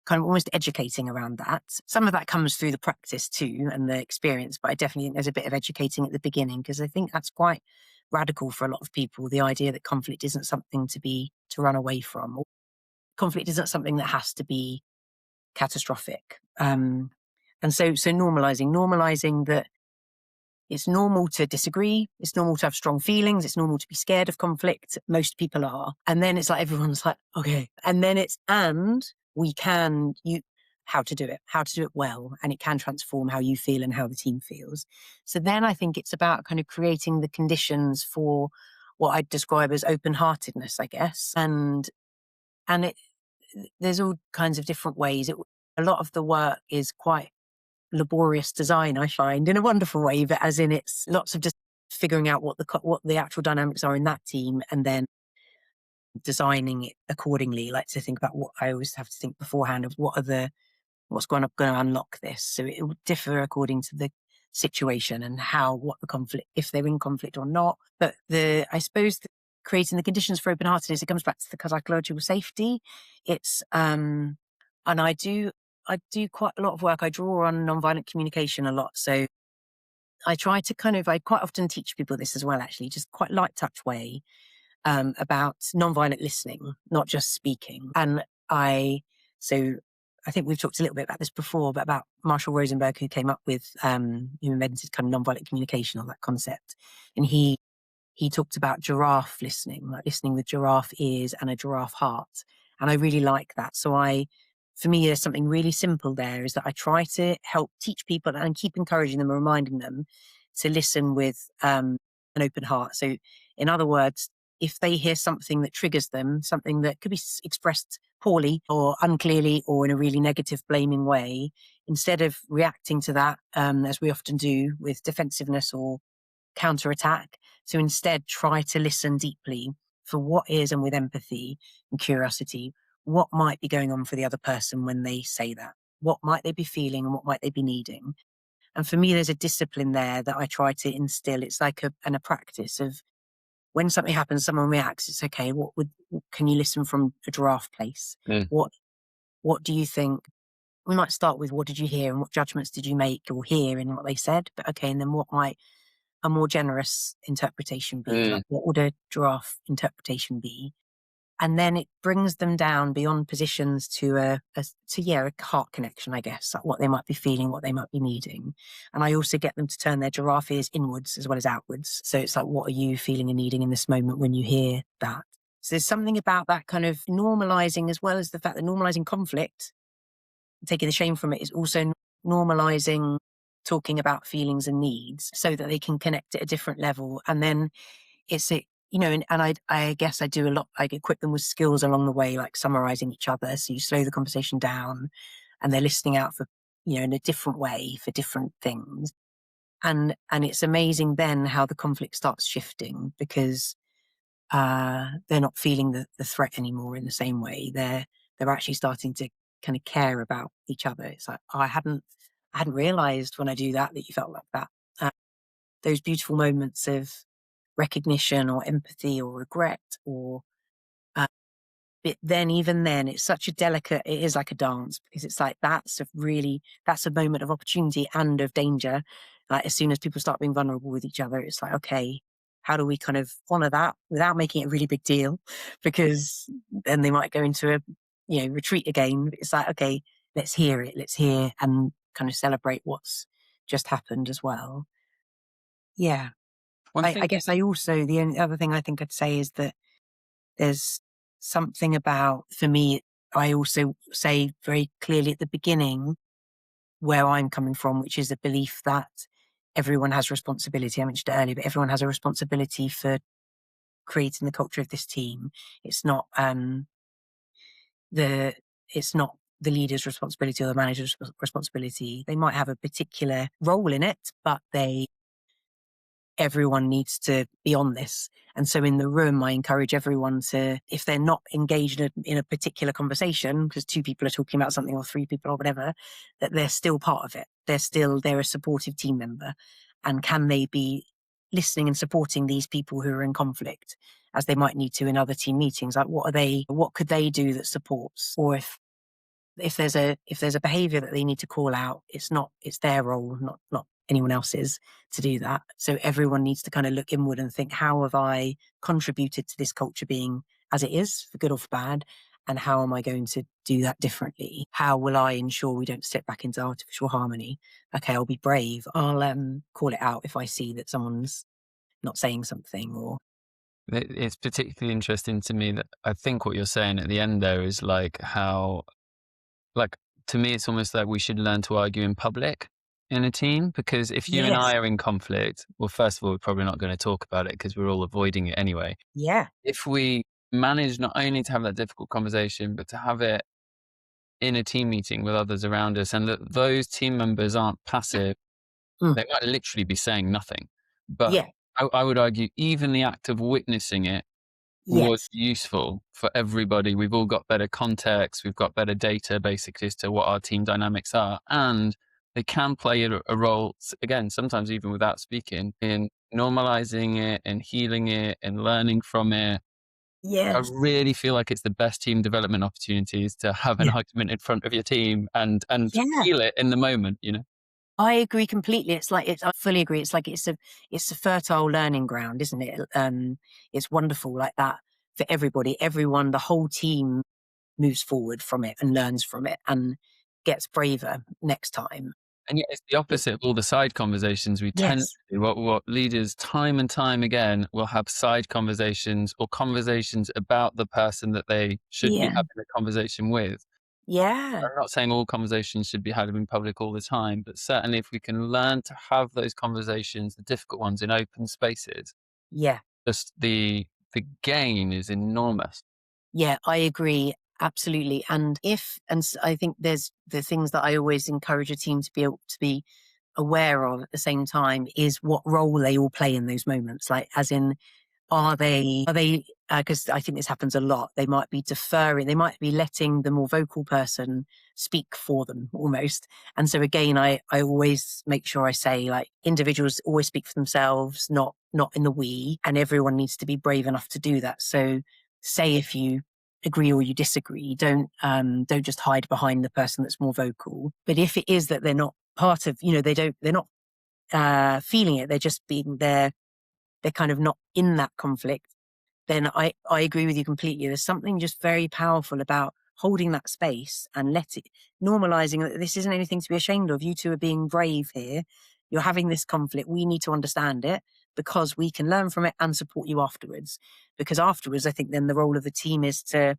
[SPEAKER 2] kind of almost educating around that. Some of that comes through the practice too and the experience, but I definitely think there's a bit of educating at the beginning, because I think that's quite radical for a lot of people, the idea that conflict isn't something to run away from, or conflict isn't something that has to be catastrophic. And so normalizing that it's normal to disagree. It's normal to have strong feelings. It's normal to be scared of conflict. Most people are. And then it's like, everyone's like, okay. And then we can, how to do it well. And it can transform how you feel and how the team feels. So then I think it's about kind of creating the conditions for what I'd describe as open-heartedness, I guess. And there's all kinds of different ways. A lot of the work is quite laborious design, I find, in a wonderful way, but as in it's lots of just figuring out what the actual dynamics are in that team, and then designing it accordingly. Like to think about what I always have to think beforehand of what's going to unlock this. So it will differ according to the situation and what the conflict, if they're in conflict or not. But I suppose creating the conditions for open-heartedness, it comes back to the psychological safety. It's and I do quite a lot of work. I draw on nonviolent communication a lot. So I quite often teach people this as well, actually, just quite light touch way, about nonviolent listening, not just speaking. And so I think we've talked a little bit about this before, but about Marshall Rosenberg, who invented kind of nonviolent communication, or that concept. And he he talked about giraffe listening, like listening with giraffe ears and a giraffe heart. And I really like that. So for me, there's something really simple there, is that I try to help teach people and keep encouraging them and reminding them to listen with an open heart. So in other words, if they hear something that triggers them, something that could be expressed poorly or unclearly or in a really negative, blaming way, instead of reacting to that, as we often do with defensiveness or counterattack, to instead try to listen deeply for what is, and with empathy and curiosity, what might be going on for the other person when they say that. What might they be feeling and what might they be needing? And for me, there's a discipline there that I try to instill. It's like a practice of, when something happens, someone reacts, it's okay. Can you listen from a giraffe place?
[SPEAKER 1] Mm.
[SPEAKER 2] What do you think? We might start with, what did you hear and what judgments did you make or hear in what they said? But okay, and then what might a more generous interpretation be? Like, what would a giraffe interpretation be? And then it brings them down beyond positions to a heart connection, I guess, like what they might be feeling, what they might be needing. And I also get them to turn their giraffe ears inwards as well as outwards. So it's like, what are you feeling and needing in this moment when you hear that? So there's something about that kind of normalizing, as well as the fact that normalizing conflict, taking the shame from it, is also normalizing talking about feelings and needs so that they can connect at a different level. And then I guess I do a lot, I equip them with skills along the way, like summarizing each other. So you slow the conversation down and they're listening out for, in a different way for different things. And it's amazing then how the conflict starts shifting, because they're not feeling the threat anymore in the same way. They're actually starting to kind of care about each other. It's like, oh, I hadn't realized when I do that you felt like that. Those beautiful moments of recognition or empathy or regret or but then even then it's such a delicate, it is like a dance, because it's like that's a moment of opportunity and of danger. Like, as soon as people start being vulnerable with each other, it's like, okay, how do we kind of honor that without making it a really big deal? Because then they might go into a retreat again. It's like, okay, let's hear and kind of celebrate what's just happened as well. Yeah.
[SPEAKER 1] One
[SPEAKER 2] I
[SPEAKER 1] thing,
[SPEAKER 2] guess the only other thing I think I'd say is that there's something about, for me, I also say very clearly at the beginning where I'm coming from, which is a belief that everyone has responsibility. I mentioned it earlier, but everyone has a responsibility for creating the culture of this team. It's not the leader's responsibility or the manager's responsibility. They might have a particular role in it, but everyone needs to be on this. And so in the room, I encourage everyone to, if they're not engaged in a particular conversation, because 2 people are talking about something or 3 people or whatever, that they're still part of it. They're a supportive team member. And can they be listening and supporting these people who are in conflict, as they might need to in other team meetings? Like, what could they do that supports? Or if there's a behavior that they need to call out, it's their role, not anyone else's, to do that. So everyone needs to kind of look inward and think, how have I contributed to this culture being as it is, for good or for bad? And how am I going to do that differently? How will I ensure we don't slip back into artificial harmony? Okay, I'll be brave. I'll call it out if I see that someone's not saying something. Or
[SPEAKER 1] it's particularly interesting to me that I think what you're saying at the end there is like how, like, to me, it's almost like we should learn to argue in public in a team, because if you and
[SPEAKER 2] yes,
[SPEAKER 1] I are in conflict, well, first of all, we're probably not going to talk about it because we're all avoiding it anyway.
[SPEAKER 2] yeah,
[SPEAKER 1] If we manage not only to have that difficult conversation, but to have it in a team meeting with others around us, and that those team members aren't passive,
[SPEAKER 2] mm,
[SPEAKER 1] they might literally be saying nothing. But
[SPEAKER 2] yeah,
[SPEAKER 1] I would argue even the act of witnessing it was
[SPEAKER 2] yes,
[SPEAKER 1] useful for everybody. We've all got better context. We've got better data basically as to what our team dynamics are. And they can play a role, again, sometimes even without speaking, in normalizing it and healing it and learning from it. I
[SPEAKER 2] yes,
[SPEAKER 1] really feel like it's the best team development opportunities to have an
[SPEAKER 2] yeah,
[SPEAKER 1] argument in front of your team and
[SPEAKER 2] yeah.
[SPEAKER 1] feel it in the moment, you know?
[SPEAKER 2] I agree completely. I fully agree. It's like it's a fertile learning ground, isn't it? It's wonderful like that for everybody. Everyone, the whole team moves forward from it and learns from it and gets braver next time.
[SPEAKER 1] And yet it's the opposite of all the side conversations we tend
[SPEAKER 2] Yes.
[SPEAKER 1] to do. What leaders time and time again will have side conversations or conversations about the person that they should be
[SPEAKER 2] Yeah.
[SPEAKER 1] having a conversation with.
[SPEAKER 2] Yeah.
[SPEAKER 1] I'm not saying all conversations should be had in public all the time, but certainly if we can learn to have those conversations, the difficult ones, in open spaces,
[SPEAKER 2] Yeah.
[SPEAKER 1] just the gain is enormous.
[SPEAKER 2] Yeah, I agree. Absolutely. I think there's the things that I always encourage a team to be able to be aware of at the same time is what role they all play in those moments. Like, as in, are they, because I think this happens a lot. They might be deferring, they might be letting the more vocal person speak for them almost. And so again, I always make sure I say, like, individuals always speak for themselves, not in the we, and everyone needs to be brave enough to do that. So say if you agree or you disagree, don't just hide behind the person that's more vocal. But if it is that they're not part of, they're not feeling it, they're just being there, they're kind of not in that conflict, then I agree with you completely. There's something just very powerful about holding that space and normalizing that this isn't anything to be ashamed of. You two are being brave here. You're having this conflict. We need to understand it because we can learn from it and support you afterwards. Because afterwards, I think then the role of the team is to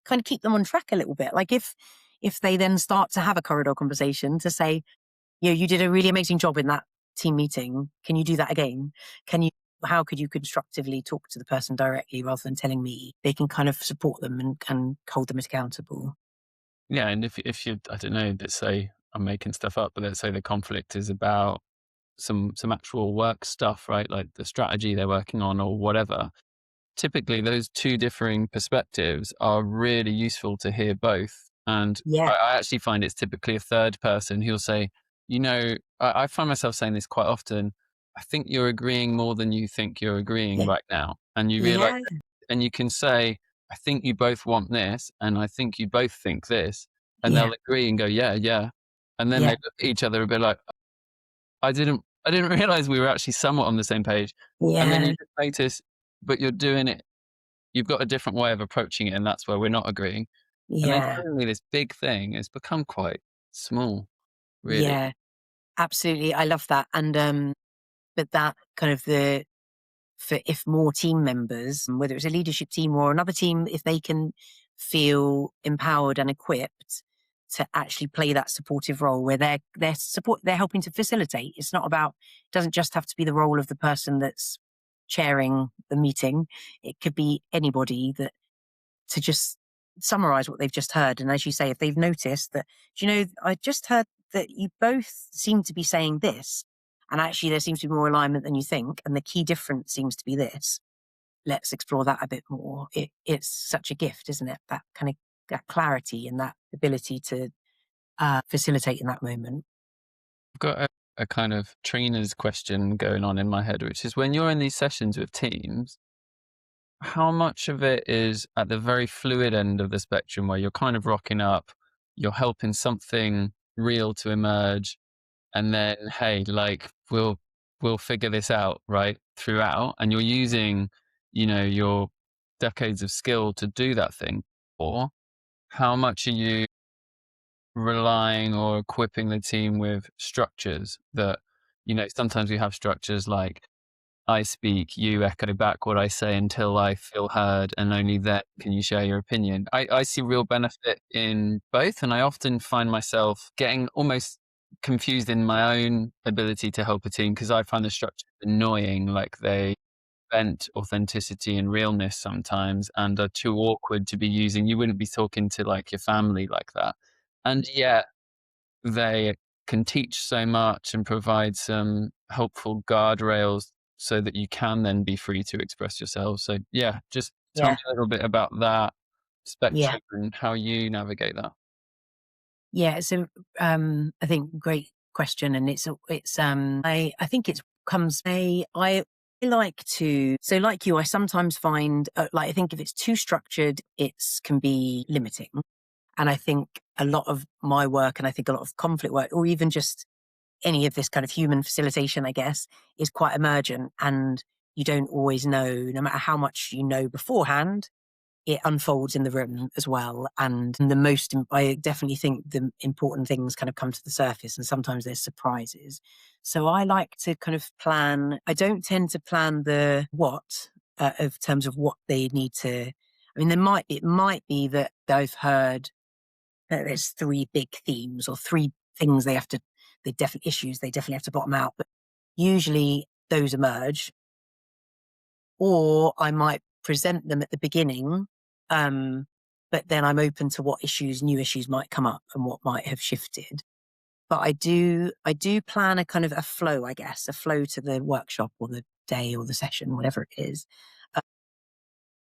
[SPEAKER 2] kind of keep them on track a little bit. Like, if they then start to have a corridor conversation to say, you did a really amazing job in that team meeting. Can you do that again? How could you constructively talk to the person directly rather than telling me? They can kind of support them and hold them accountable.
[SPEAKER 1] Yeah, and if you, I don't know, let's say I'm making stuff up, but let's say the conflict is about some actual work stuff, right? Like the strategy they're working on or whatever. Typically, those two differing perspectives are really useful to hear both. And
[SPEAKER 2] Yeah,
[SPEAKER 1] I actually find it's typically a third person who'll say, I find myself saying this quite often. I think you're agreeing more than you think you're agreeing
[SPEAKER 2] yeah,
[SPEAKER 1] right now. And you realize,
[SPEAKER 2] yeah,
[SPEAKER 1] and you can say, I think you both want this, and I think you both think this. And
[SPEAKER 2] yeah,
[SPEAKER 1] they'll agree and go, yeah, yeah. And then they
[SPEAKER 2] yeah,
[SPEAKER 1] look at each other a bit like, I didn't realize we were actually somewhat on the same page. And then
[SPEAKER 2] yeah,
[SPEAKER 1] you just notice, but you're doing it, you've got a different way of approaching it, and that's where we're not agreeing. And then
[SPEAKER 2] yeah,
[SPEAKER 1] suddenly this big thing has become quite small, really.
[SPEAKER 2] yeah. Absolutely, I love that. And but that kind of for if more team members, whether it's a leadership team or another team, if they can feel empowered and equipped to actually play that supportive role where they're helping to facilitate. It's not about, it doesn't just have to be the role of the person that's chairing the meeting. It could be anybody that to just summarize what they've just heard. And as you say, if they've noticed that, I just heard that you both seem to be saying this, and actually there seems to be more alignment than you think, and the key difference seems to be this. Let's explore that a bit more. It's such a gift, isn't it? That kind of that clarity and that ability to facilitate in that moment.
[SPEAKER 1] I've got a kind of trainer's question going on in my head, which is when you're in these sessions with teams, how much of it is at the very fluid end of the spectrum where you're kind of rocking up, you're helping something real to emerge, and then hey, like we'll figure this out right throughout, and you're using, your decades of skill to do that thing, or how much are you relying or equipping the team with structures that, sometimes we have structures like I speak, you echo back what I say until I feel heard, and only then can you share your opinion. I see real benefit in both, and I often find myself getting almost confused in my own ability to help a team because I find the structure annoying, like they vent authenticity and realness sometimes and are too awkward to be using. You wouldn't be talking to like your family like that. And yet they can teach so much and provide some helpful guardrails so that you can then be free to express yourself. So yeah, just tell me
[SPEAKER 2] Yeah,
[SPEAKER 1] a little bit about that
[SPEAKER 2] yeah,
[SPEAKER 1] spectrum and how you navigate that.
[SPEAKER 2] yeah. So I think great question, and I think it comes. I like to, so like you, I sometimes find like I think if it's too structured, it's can be limiting. And I think a lot of my work, and I think a lot of conflict work, or even just any of this kind of human facilitation, I guess, is quite emergent. And you don't always know, no matter how much you know beforehand, it unfolds in the room as well. And I definitely think the important things kind of come to the surface, and sometimes there's surprises. So I like to kind of plan. I don't tend to plan the what of terms of what they need to. I mean, it might be that I've heard that there's three big themes or three things issues they definitely have to bottom out. But usually those emerge, or I might present them at the beginning. But then I'm open to what new issues might come up and what might have shifted. But I do plan a kind of a flow, I guess, a flow to the workshop or the day or the session, whatever it is.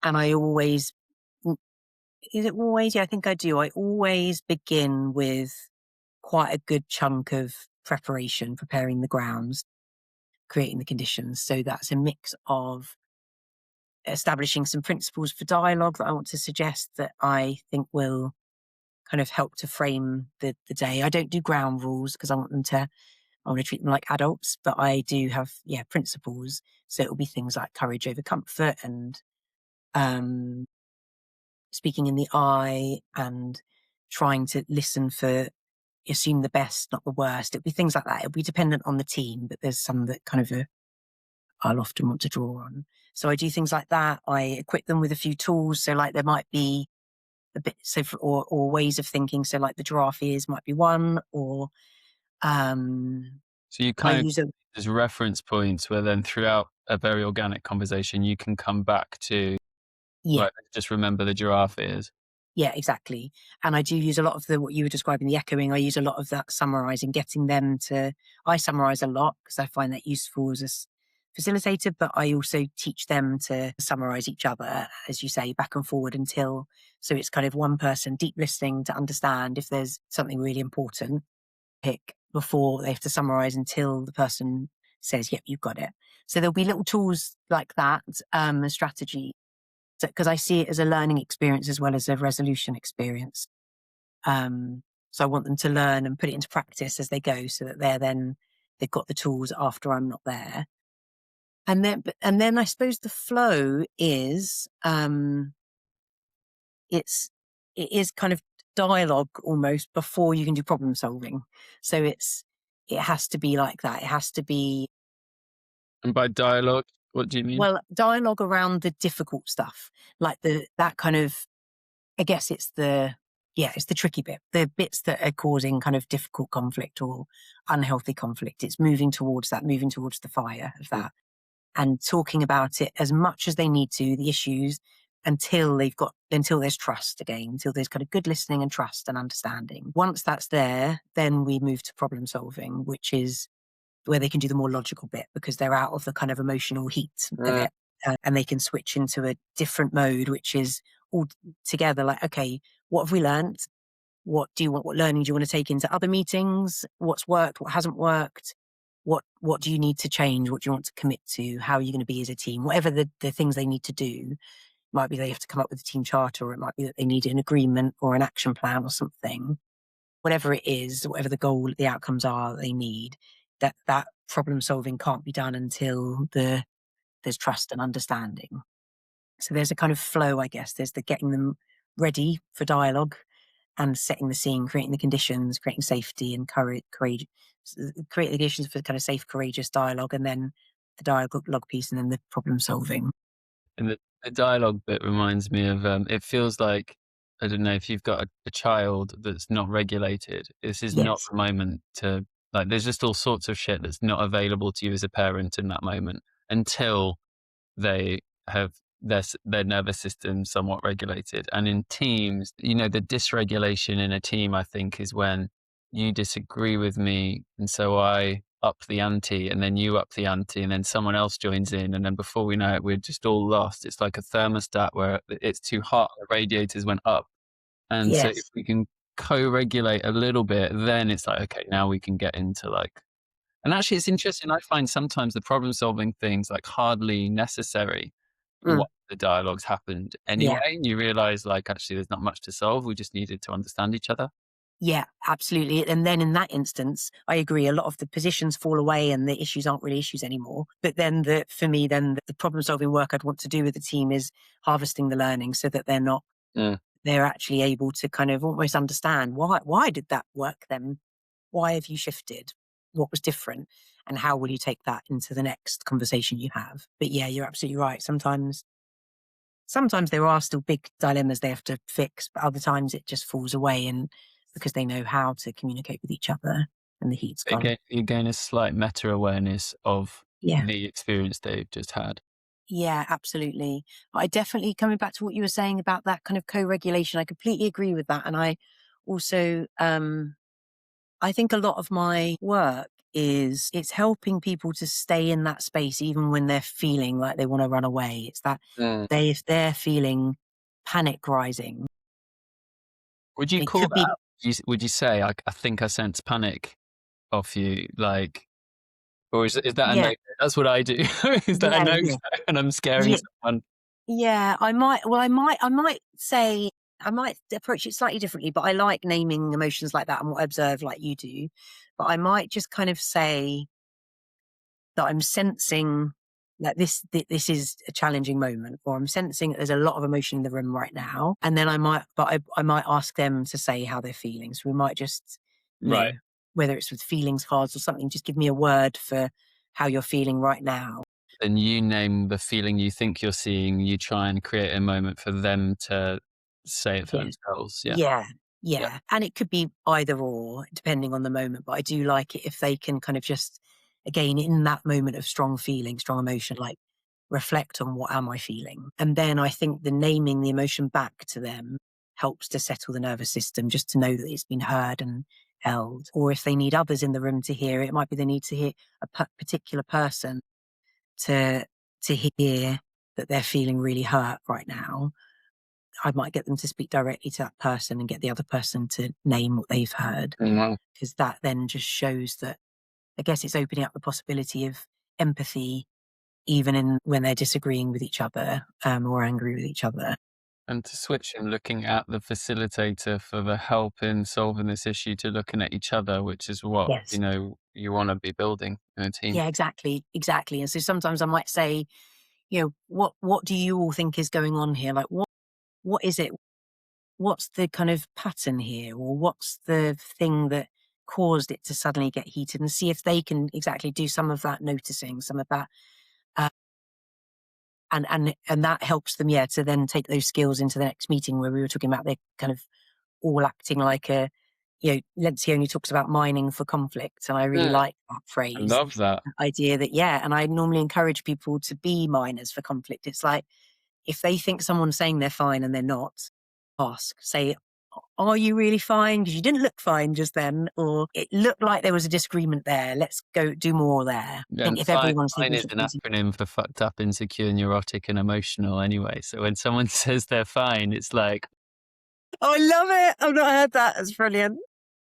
[SPEAKER 2] And I always, is it always? Yeah, I think I do. I always begin with quite a good chunk of preparation, preparing the grounds, creating the conditions. So that's a mix of establishing some principles for dialogue that I want to suggest that I think will kind of help to frame the day. I don't do ground rules because I want to treat them like adults, but I do have, principles. So it'll be things like courage over comfort and speaking in the I and trying to assume the best, not the worst. It'll be things like that. It'll be dependent on the team, but there's some that kind of I'll often want to draw on. So I do things like that. I equip them with a few tools. So like there might be a bit, or ways of thinking. So like the giraffe ears might be one, or
[SPEAKER 1] So you
[SPEAKER 2] I
[SPEAKER 1] kind of
[SPEAKER 2] use
[SPEAKER 1] there's reference points where then throughout a very organic conversation, you can come back to,
[SPEAKER 2] yeah,
[SPEAKER 1] right, just remember the giraffe ears.
[SPEAKER 2] yeah, exactly. And I do use a lot of what you were describing, the echoing. I use a lot of that summarizing, I summarize a lot because I find that useful as a facilitator, but I also teach them to summarize each other, as you say, back and forward so it's kind of one person deep listening to understand if there's something really important, pick before they have to summarize until the person says, yep, you've got it. So there'll be little tools like that, a strategy, because I see it as a learning experience as well as a resolution experience. So I want them to learn and put it into practice as they go so that they've got the tools after I'm not there. And then I suppose the flow is, it is kind of dialogue almost before you can do problem solving. So it has to be like that. It has to be,
[SPEAKER 1] And by dialogue, what do you mean?
[SPEAKER 2] well, dialogue around the difficult stuff, like that kind of, I guess it's the tricky bit, the bits that are causing kind of difficult conflict or unhealthy conflict. It's moving towards the fire of that and talking about it as much as they need to, the issues, until there's trust again, until there's kind of good listening and trust and understanding. Once that's there, then we move to problem solving, which is where they can do the more logical bit because they're out of the kind of emotional heat of it. And they can switch into a different mode, which is all together like, okay, what have we learned? What learning do you want to take into other meetings? What's worked? What hasn't worked? What do you need to change? What do you want to commit to? How are you going to be as a team? Whatever the things they need to do, might be they have to come up with a team charter, or it might be that they need an agreement or an action plan or something. Whatever it is, whatever the goal, the outcomes are that they need, that problem solving can't be done until there's trust and understanding. So there's a kind of flow, I guess. There's the getting them ready for dialogue and setting the scene, creating the conditions, creating safety and courage, create the conditions for kind of safe, courageous dialogue, and then the dialogue piece, and then the problem solving.
[SPEAKER 1] And the dialogue bit reminds me of, it feels like, I don't know, if you've got a child that's not regulated, this is not
[SPEAKER 2] Yes.
[SPEAKER 1] the moment to, like, there's just all sorts of shit that's not available to you as a parent in that moment until they have their nervous system somewhat regulated. And in teams, the dysregulation in a team, I think, is when you disagree with me, and so I up the ante, and then you up the ante, and then someone else joins in, and then before we know it, we're just all lost. It's like a thermostat where it's too hot, the radiators went up. And so if
[SPEAKER 2] Yes.
[SPEAKER 1] we can co-regulate a little bit, then it's like, okay, now we can get into like, and actually it's interesting. I find sometimes the problem solving things like hardly necessary
[SPEAKER 2] Mm.
[SPEAKER 1] once the dialogues happened anyway.
[SPEAKER 2] Yeah.
[SPEAKER 1] And you realize like, actually there's not much to solve. We just needed to understand each other.
[SPEAKER 2] Yeah, absolutely. And then in that instance, I agree, a lot of the positions fall away and the issues aren't really issues anymore. But then for me, then the problem solving work I'd want to do with the team is harvesting the learning so that they're actually able to kind of almost understand why did that work then? Why have you shifted? What was different? And how will you take that into the next conversation you have? But yeah, you're absolutely right. Sometimes there are still big dilemmas they have to fix, but other times it just falls away and because they know how to communicate with each other and the heat's gone.
[SPEAKER 1] You gain a slight meta awareness of
[SPEAKER 2] Yeah.
[SPEAKER 1] the experience they've just had.
[SPEAKER 2] Yeah, absolutely. But I definitely, coming back to what you were saying about that kind of co-regulation, I completely agree with that. And I also, I think a lot of my work it's helping people to stay in that space even when they're feeling like they want to run away. It's that if they're feeling panic rising,
[SPEAKER 1] Would you
[SPEAKER 2] it
[SPEAKER 1] call
[SPEAKER 2] could be,
[SPEAKER 1] that? Would you say I think I sense panic off you, like, or is that a
[SPEAKER 2] yeah,
[SPEAKER 1] no? That's what I do. Is that a
[SPEAKER 2] yeah,
[SPEAKER 1] no?
[SPEAKER 2] yeah,
[SPEAKER 1] And I'm scaring
[SPEAKER 2] yeah,
[SPEAKER 1] someone.
[SPEAKER 2] yeah. I might say, I might approach it slightly differently, but I like naming emotions like that and what I observe like you do. But I might just kind of say that I'm sensing that this is a challenging moment, or I'm sensing that there's a lot of emotion in the room right now. And then I might ask them to say how they're feeling. So we might just,
[SPEAKER 1] Right.
[SPEAKER 2] whether it's with feelings cards or something, just give me a word for how you're feeling right now.
[SPEAKER 1] Then you name the feeling you think you're seeing. You try and create a moment for them to say it for
[SPEAKER 2] Yeah.
[SPEAKER 1] themselves. Yeah.
[SPEAKER 2] Yeah.
[SPEAKER 1] Yeah.
[SPEAKER 2] Yeah. And it could be either or, depending on the moment. But I do like it if they can kind of just, again, in that moment of strong feeling, strong emotion, like reflect on what am I feeling. And then I think the naming the emotion back to them helps to settle the nervous system, just to know that it's been heard and held. Or if they need others in the room to hear it, it might be they need to hear a particular person to hear that they're feeling really hurt right now. I might get them to speak directly to that person and get the other person to name what they've heard,
[SPEAKER 1] Wow.
[SPEAKER 2] because that then just shows that, I guess, it's opening up the possibility of empathy, even in when they're disagreeing with each other, or angry with each other.
[SPEAKER 1] And to switch from looking at the facilitator for the help in solving this issue to looking at each other, which is what,
[SPEAKER 2] Yes.
[SPEAKER 1] you want to be building in a team.
[SPEAKER 2] Yeah, exactly. Exactly. And so sometimes I might say, what do you all think is going on here? Like, what is it? What's the kind of pattern here? Or what's the thing that caused it to suddenly get heated, and see if they can exactly do some of that noticing, some of that, uh, and that helps them, yeah, to then take those skills into the next meeting where we were talking about they're kind of all acting like Lencioni talks about mining for conflict, and I really
[SPEAKER 1] Mm,
[SPEAKER 2] like that
[SPEAKER 1] I
[SPEAKER 2] phrase,
[SPEAKER 1] love that.
[SPEAKER 2] that idea that, yeah, and I normally encourage people to be miners for conflict. It's like, if they think someone's saying they're fine and they're not, say, are you really fine? Because you didn't look fine just then, or it looked like there was a disagreement there. Let's go do more there. I think
[SPEAKER 1] And
[SPEAKER 2] if
[SPEAKER 1] fine,
[SPEAKER 2] everyone's
[SPEAKER 1] fine
[SPEAKER 2] thinking
[SPEAKER 1] is an
[SPEAKER 2] something's,
[SPEAKER 1] acronym for fucked up, insecure, neurotic, and emotional anyway. So when someone says they're fine, it's like,
[SPEAKER 2] oh, I love it. I've not heard that. That's brilliant.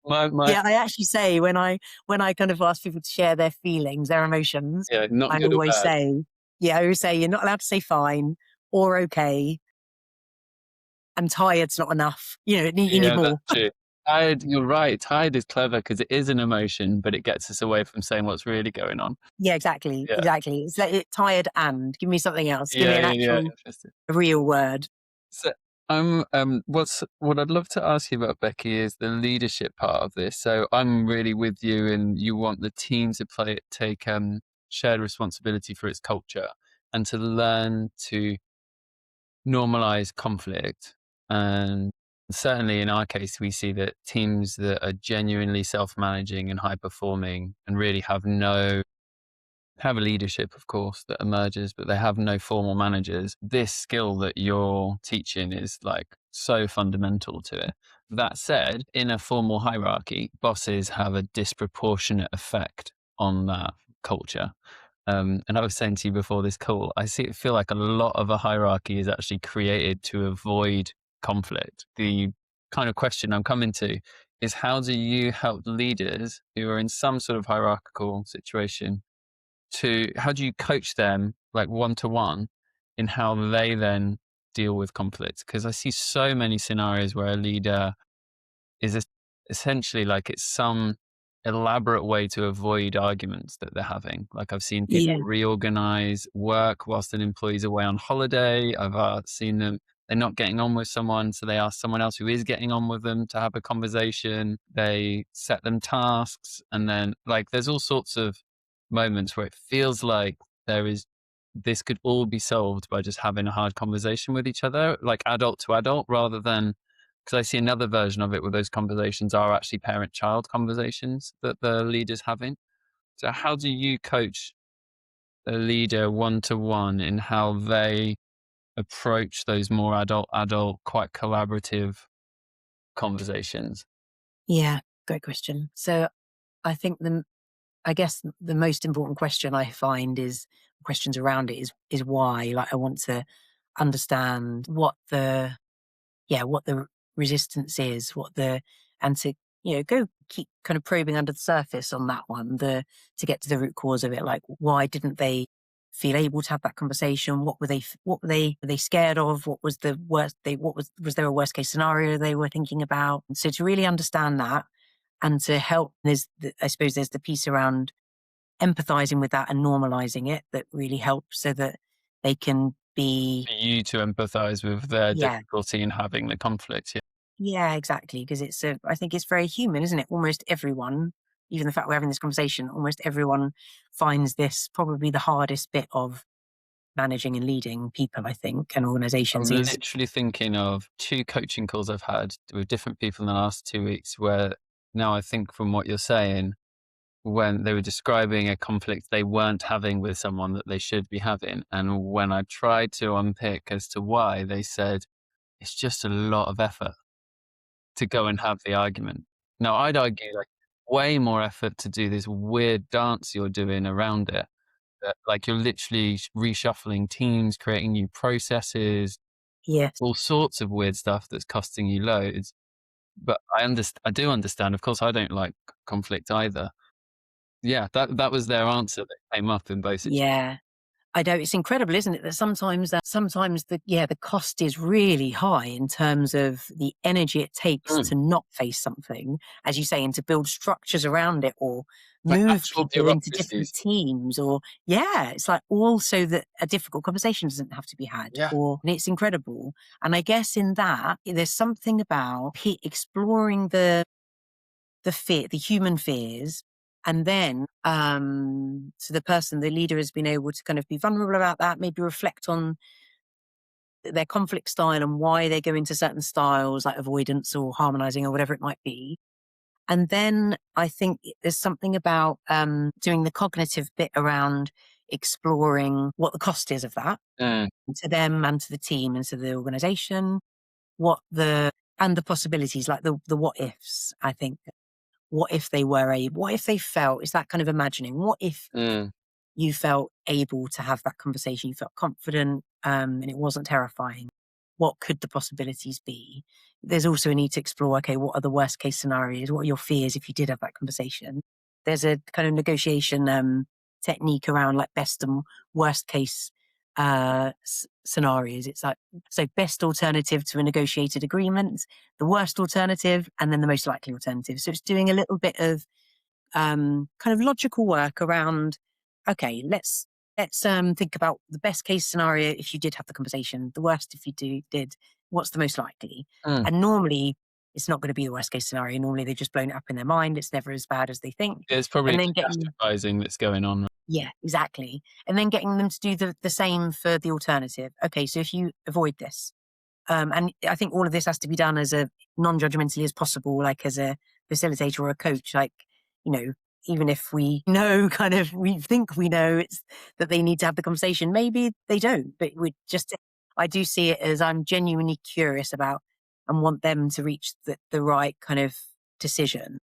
[SPEAKER 1] my
[SPEAKER 2] Yeah, I actually say when I kind of ask people to share their feelings, their emotions,
[SPEAKER 1] yeah, not
[SPEAKER 2] I
[SPEAKER 1] good or
[SPEAKER 2] always
[SPEAKER 1] bad.
[SPEAKER 2] say, I always say you're not allowed to say fine or okay, and tired's not enough. You need
[SPEAKER 1] Yeah,
[SPEAKER 2] more.
[SPEAKER 1] that's true. Tired, you're right. Tired is clever because it is an emotion, but it gets us away from saying what's really going on.
[SPEAKER 2] Yeah, exactly,
[SPEAKER 1] Yeah.
[SPEAKER 2] exactly. It's like tired and give me something else. Give me
[SPEAKER 1] Yeah,
[SPEAKER 2] an
[SPEAKER 1] yeah, yeah.
[SPEAKER 2] actual
[SPEAKER 1] Interesting.
[SPEAKER 2] real word.
[SPEAKER 1] So, what I'd love to ask you about, Becky, is the leadership part of this. So I'm really with you, and you want the team to take shared responsibility for its culture and to learn to normalize conflict. And certainly in our case, we see that teams that are genuinely self-managing and high performing and really have a leadership, of course, that emerges, but they have no formal managers. This skill that you're teaching is like so fundamental to it. That said, in a formal hierarchy, bosses have a disproportionate effect on that culture. And I was saying to you before this call, feel like a lot of a hierarchy is actually created to avoid conflict. The kind of question I'm coming to is, how do you help leaders who are in some sort of hierarchical situation, how do you coach them, like one to one, in how they then deal with conflict? Because I see so many scenarios where a leader is essentially like it's some elaborate way to avoid arguments that they're having. Like I've seen people
[SPEAKER 2] Yeah.
[SPEAKER 1] reorganize work whilst an employee's away on holiday. I've seen them, they're not getting on with someone, so they ask someone else who is getting on with them to have a conversation. They set them tasks, and then like there's all sorts of moments where it feels like there is this could all be solved by just having a hard conversation with each other, like adult to adult, rather than, because I see another version of it where those conversations are actually parent child conversations that the leader's having. So, how do you coach a leader one to one in how they approach those more adult, quite collaborative conversations?
[SPEAKER 2] Yeah. Great question. So I think I guess the most important question I find is questions around it is why. Like I want to understand what the resistance is, and to, go keep kind of probing under the surface on that one, to get to the root cause of it. Like, why didn't they feel able to have that conversation? Were they scared of? What was the worst? Was there a worst case scenario they were thinking about? And so to really understand that and to help, I suppose there's the piece around empathizing with that and normalizing it that really helps so that they can be,
[SPEAKER 1] For you to empathize with their
[SPEAKER 2] yeah.
[SPEAKER 1] difficulty in having the conflict. Yeah.
[SPEAKER 2] Yeah, exactly. Because I think it's very human, isn't it? Almost everyone, even the fact we're having this conversation, almost everyone finds this probably the hardest bit of managing and leading people, I think, and
[SPEAKER 1] I'm
[SPEAKER 2] organizations is,
[SPEAKER 1] literally thinking of two coaching calls I've had with different people in the last 2 weeks where now I think from what you're saying, when they were describing a conflict they weren't having with someone that they should be having. And when I tried to unpick as to why, they said, it's just a lot of effort to go and have the argument. Now, I'd argue like way more effort to do this weird dance you're doing around it. That, like you're literally reshuffling teams, creating new processes,
[SPEAKER 2] yes,
[SPEAKER 1] all sorts of weird stuff that's costing you loads. But I do understand. Of course, I don't like conflict either. Yeah, that was their answer that came up in both situations.
[SPEAKER 2] yeah. I know it's incredible, isn't it? That sometimes the cost is really high in terms of the energy it takes
[SPEAKER 1] Mm.
[SPEAKER 2] to not face something, as you say, and to build structures around it or
[SPEAKER 1] Like
[SPEAKER 2] move
[SPEAKER 1] actual
[SPEAKER 2] people into different
[SPEAKER 1] bureaucracies.
[SPEAKER 2] teams or yeah, it's like also that a difficult conversation doesn't have to be had
[SPEAKER 1] Yeah.
[SPEAKER 2] and it's incredible. And I guess in that there's something about exploring the fear, the human fears, and then so the leader has been able to kind of be vulnerable about that, maybe reflect on their conflict style and why they go into certain styles like avoidance or harmonizing or whatever it might be. And then I think there's something about doing the cognitive bit around exploring what the cost is of that
[SPEAKER 1] Mm,
[SPEAKER 2] to them and to the team and to the organization, and the possibilities, like the what ifs, I think. What if they felt, it's that kind of imagining, what if
[SPEAKER 1] mm.
[SPEAKER 2] you felt able to have that conversation, you felt confident, and it wasn't terrifying? What could the possibilities be? There's also a need to explore, okay, what are the worst case scenarios? What are your fears if you did have that conversation? There's a kind of negotiation technique around like best and worst case scenarios. It's like, so best alternative to a negotiated agreement, the worst alternative, and then the most likely alternative. So it's doing a little bit of kind of logical work around, okay, let's think about the best case scenario if you did have the conversation, the worst if you did, what's the most likely?
[SPEAKER 1] Mm.
[SPEAKER 2] And normally it's not going to be the worst case scenario. Normally they've just blown it up in their mind. It's never as bad as they think.
[SPEAKER 1] It's probably
[SPEAKER 2] And then getting
[SPEAKER 1] catastrophizing that's going on.
[SPEAKER 2] Yeah, exactly. And then getting them to do the same for the alternative. Okay, so if you avoid this, and I think all of this has to be done as a non-judgmentally as possible, like as a facilitator or a coach. Like, you know, even if we know, we think we know it's that they need to have the conversation, maybe they don't. But I do see it as I'm genuinely curious about and want them to reach the right kind of decision.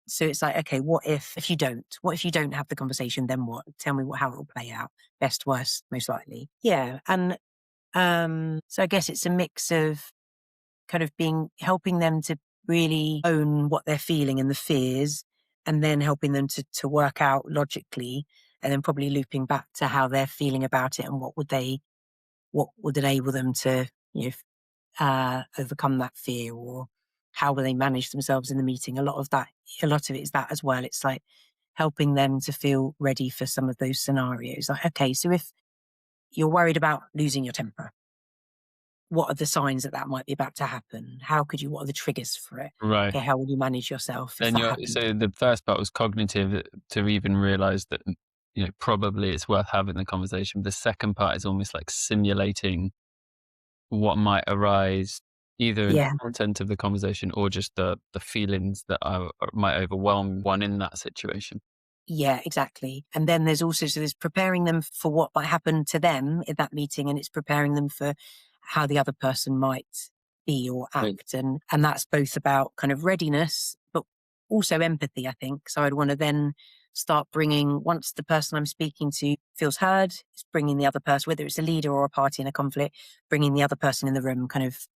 [SPEAKER 2] So it's like, okay, what if you don't? What if you don't have the conversation? Then what? Tell me how it will play out. Best, worst, most likely. Yeah, and so I guess it's a mix of kind of helping them to really own what they're feeling and the fears, and then helping them to work out logically, and then probably looping back to how they're feeling about it and what would enable them to, overcome that fear or how will they manage themselves in the meeting? A lot of it is that as well. It's like helping them to feel ready for some of those scenarios. Like, okay, so if you're worried about losing your temper, what are the signs that that might be about to happen? What are the triggers for it?
[SPEAKER 1] Right.
[SPEAKER 2] Okay, how will you manage yourself if
[SPEAKER 1] Then
[SPEAKER 2] that happens?
[SPEAKER 1] so the first part was cognitive, to even realize that, probably it's worth having the conversation. The second part is almost like simulating what might arise either in
[SPEAKER 2] Yeah.
[SPEAKER 1] the content of the conversation or just the feelings that might overwhelm one in that situation.
[SPEAKER 2] Yeah, exactly. And then there's preparing them for what might happen to them in that meeting, and it's preparing them for how the other person might be or
[SPEAKER 1] Right.
[SPEAKER 2] act. And that's both about kind of readiness, but also empathy, I think. So I'd want to then start bringing, once the person I'm speaking to feels heard, it's bringing the other person, whether it's a leader or a party in a conflict, bringing the other person in the room, kind of,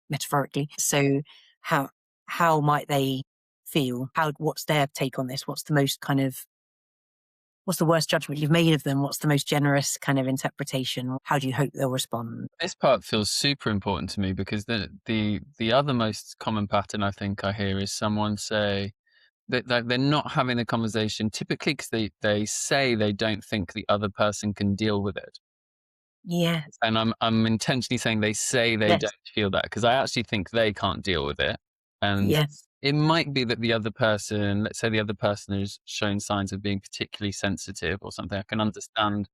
[SPEAKER 2] metaphorically. So how might they feel? What's their take on this? What's the worst judgment you've made of them? What's the most generous kind of interpretation? How do you hope they'll respond?
[SPEAKER 1] This part feels super important to me because the other most common pattern I think I hear is someone say that they're not having the conversation typically because they say they don't think the other person can deal with it.
[SPEAKER 2] Yes.
[SPEAKER 1] And I'm intentionally saying they say they
[SPEAKER 2] Yes.
[SPEAKER 1] don't feel that because I actually think they can't deal with it. And
[SPEAKER 2] Yes.
[SPEAKER 1] it might be that the other person, let's say the other person is showing signs of being particularly sensitive or something. I can understand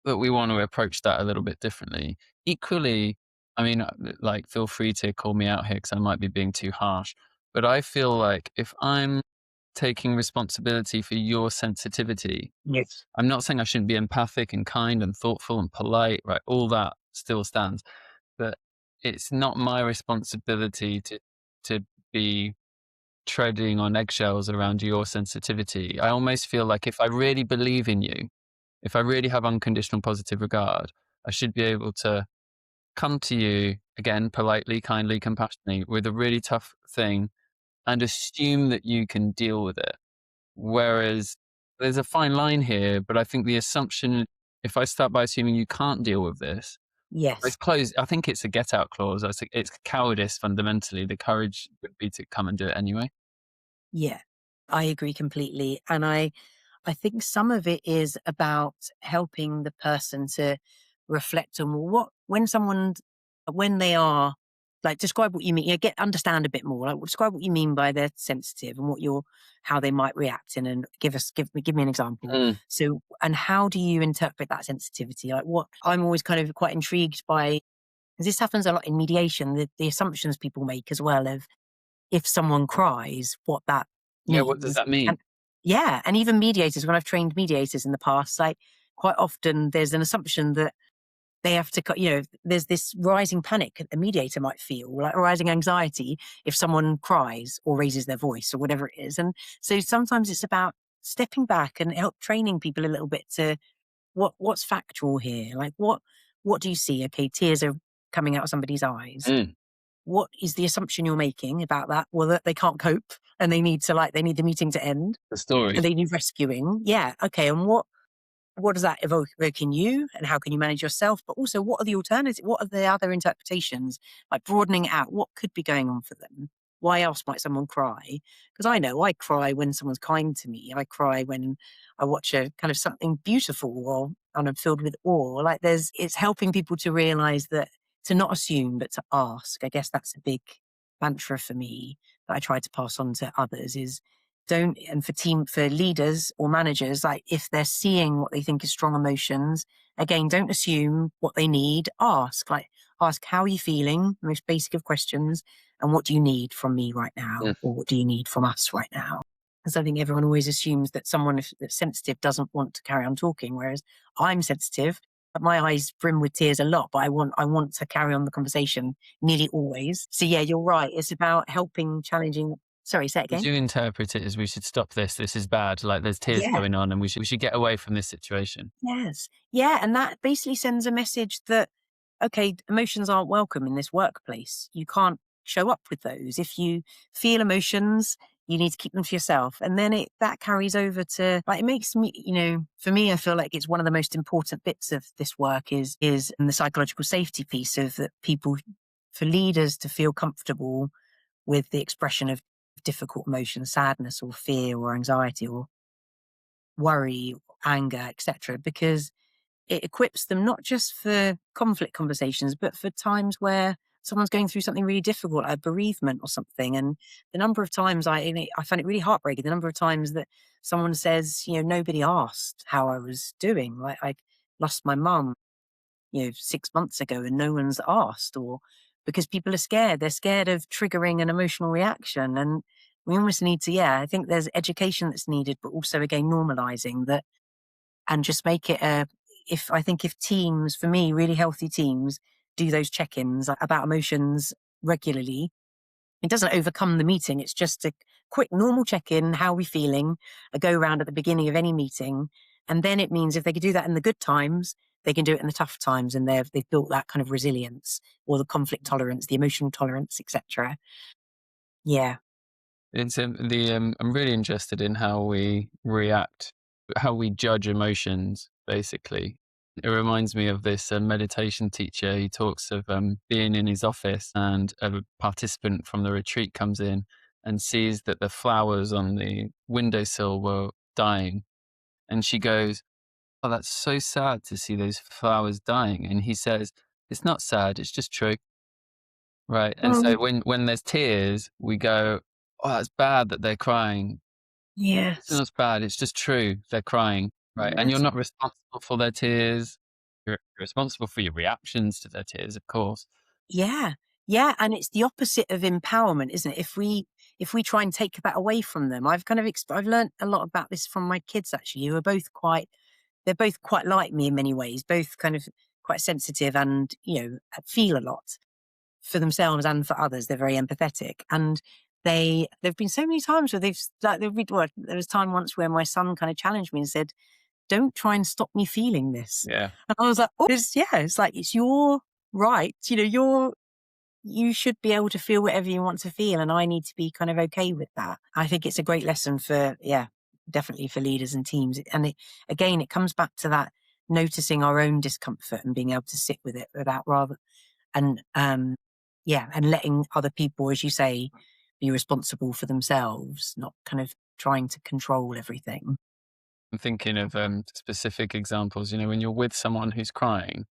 [SPEAKER 1] that we want to approach that a little bit differently. Equally, I mean, like, feel free to call me out here because I might be being too harsh. But I feel like if I'm taking responsibility for your sensitivity,
[SPEAKER 2] Yes.
[SPEAKER 1] I'm not saying I shouldn't be empathic and kind and thoughtful and polite, right? All that still stands. But it's not my responsibility to be treading on eggshells around your sensitivity. I almost feel like if I really believe in you, if I really have unconditional positive regard, I should be able to come to you again, politely, kindly, compassionately, with a really tough thing and assume that you can deal with it. Whereas there's a fine line here, but I think the assumption, if I start by assuming you can't deal with this, it's
[SPEAKER 2] Yes.
[SPEAKER 1] closed. I think it's a get out clause. It's cowardice fundamentally. The courage would be to come and do it anyway.
[SPEAKER 2] Yeah. I agree completely. And I think some of it is about helping the person to reflect on, well, when they are, like, describe what you mean. Understand a bit more. Like, describe what you mean by they're sensitive and how they might react in, and give me an example.
[SPEAKER 1] Mm.
[SPEAKER 2] So, and how do you interpret that sensitivity? Like, what I'm always kind of quite intrigued by, because this happens a lot in mediation, the assumptions people make as well of, if someone cries, what that
[SPEAKER 1] Yeah, what does
[SPEAKER 2] means.
[SPEAKER 1] that mean?
[SPEAKER 2] And yeah, and even mediators, when I've trained mediators in the past, like, quite often there's an assumption that they have to, there's this rising panic that the mediator might feel, like rising anxiety if someone cries or raises their voice or whatever it is. And so sometimes it's about stepping back and help training people a little bit to what's factual here. Like, what do you see? Okay, tears are coming out of somebody's eyes.
[SPEAKER 1] Mm.
[SPEAKER 2] What is the assumption you're making about that? Well, that they can't cope and they need the meeting to end
[SPEAKER 1] The story.
[SPEAKER 2] and they need rescuing. Yeah. Okay. And what does that evoke in you, and how can you manage yourself? But also, what are the alternatives? What are the other interpretations? Like, broadening out what could be going on for them. Why else might someone cry? Because I know I cry when someone's kind to me. I cry when I watch a kind of something beautiful, or and I'm filled with awe. Like, it's helping people to realize that, to not assume, but to ask. I guess that's a big mantra for me that I try to pass on to others is, don't, and for leaders or managers, like, if they're seeing what they think is strong emotions, again, don't assume what they need. Ask, how are you feeling? The most basic of questions. And what do you need from me right now?
[SPEAKER 1] Mm.
[SPEAKER 2] Or what do you need from us right now? Because I think everyone always assumes that someone that's sensitive doesn't want to carry on talking, whereas I'm sensitive. But my eyes brim with tears a lot, but I want to carry on the conversation nearly always. So yeah, you're right. It's about helping, challenging. Sorry, say it
[SPEAKER 1] Would
[SPEAKER 2] again.
[SPEAKER 1] you interpret it as we should stop this? This is bad. Like, there's tears
[SPEAKER 2] Yeah.
[SPEAKER 1] going on, and we should get away from this situation.
[SPEAKER 2] Yes. Yeah. And that basically sends a message that, okay, emotions aren't welcome in this workplace. You can't show up with those. If you feel emotions, you need to keep them for yourself. And then that carries over to, like, it makes me, for me, I feel like it's one of the most important bits of this work is in the psychological safety piece of that people, for leaders to feel comfortable with the expression of difficult emotions, sadness or fear or anxiety or worry, anger, etc., because it equips them not just for conflict conversations, but for times where someone's going through something really difficult, like bereavement or something. And the number of times I find it really heartbreaking. The number of times that someone says, nobody asked how I was doing. Like I lost my mum, 6 months ago, and no one's asked, or because people are scared. They're scared of triggering an emotional reaction, and we almost need to. Yeah, I think there's education that's needed, but also again normalizing that, and just make it a. If teams, for me, really healthy teams, do those check-ins about emotions regularly, it doesn't overcome the meeting. It's just a quick normal check-in. How are we feeling? A go round at the beginning of any meeting. And then it means if they can do that in the good times, they can do it in the tough times. And they've built that kind of resilience, or the conflict tolerance, the emotional tolerance, etc. Yeah.
[SPEAKER 1] It's I'm really interested in how we react, how we judge emotions, basically. It reminds me of this meditation teacher. He talks of being in his office, and a participant from the retreat comes in and sees that the flowers on the windowsill were dying. And she goes, "Oh, that's so sad to see those flowers dying." And he says, "It's not sad, it's just true." Right. And so
[SPEAKER 2] Mm,
[SPEAKER 1] when there's tears, we go, "Oh, that's bad that they're crying." It's
[SPEAKER 2] yes.
[SPEAKER 1] not bad, it's just true. They're crying, right? And you're
[SPEAKER 2] Yes.
[SPEAKER 1] not responsible for their tears. You're responsible for your reactions to their tears, of course.
[SPEAKER 2] Yeah. Yeah. And it's the opposite of empowerment, isn't it? If we try and take that away from them, I've learned a lot about this from my kids, actually, who are they're both quite like me in many ways, both kind of quite sensitive and, feel a lot for themselves and for others. They're very empathetic. And there've been so many times where there was time once where my son kind of challenged me and said, "Don't try and stop me feeling this."
[SPEAKER 1] Yeah.
[SPEAKER 2] And I was like, "Oh, it's like, it's your right. You should be able to feel whatever you want to feel. And I need to be kind of okay with that." I think it's a great lesson for, yeah, definitely for leaders and teams. And it comes back to that noticing our own discomfort and being able to sit with it without rather, and, and letting other people, as you say, be responsible for themselves, not kind of trying to control everything.
[SPEAKER 1] I'm thinking of specific examples, when you're with someone who's crying,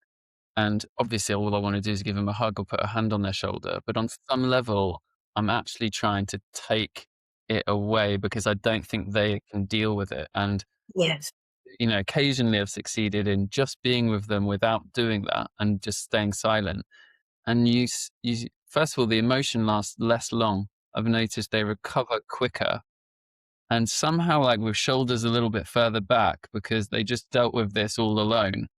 [SPEAKER 1] and obviously all I want to do is give them a hug or put a hand on their shoulder. But on some level, I'm actually trying to take it away because I don't think they can deal with it. And
[SPEAKER 2] Yes.
[SPEAKER 1] occasionally I've succeeded in just being with them without doing that and just staying silent. And first of all, the emotion lasts less long. I've noticed they recover quicker. And somehow, like with shoulders a little bit further back, because they just dealt with this all alone,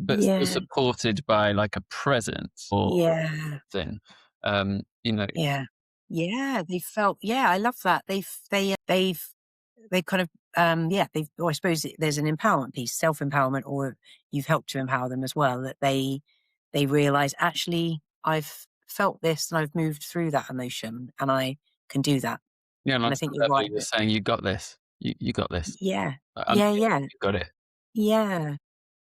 [SPEAKER 1] but still
[SPEAKER 2] Yeah.
[SPEAKER 1] supported by like a presence or
[SPEAKER 2] Yeah.
[SPEAKER 1] thing. Um, you know,
[SPEAKER 2] Yeah. Yeah. They felt, yeah, I love that. They've kind of, I suppose there's an empowerment piece, self-empowerment, or you've helped to empower them as well, that they realize, actually, I've felt this and I've moved through that emotion and I can do that.
[SPEAKER 1] yeah, and
[SPEAKER 2] And
[SPEAKER 1] on
[SPEAKER 2] I think
[SPEAKER 1] some
[SPEAKER 2] you're
[SPEAKER 1] level,
[SPEAKER 2] right
[SPEAKER 1] you're
[SPEAKER 2] that,
[SPEAKER 1] saying, "You got this. You got this.
[SPEAKER 2] yeah,
[SPEAKER 1] I'm
[SPEAKER 2] yeah,
[SPEAKER 1] here.
[SPEAKER 2] yeah,
[SPEAKER 1] You got it."
[SPEAKER 2] yeah.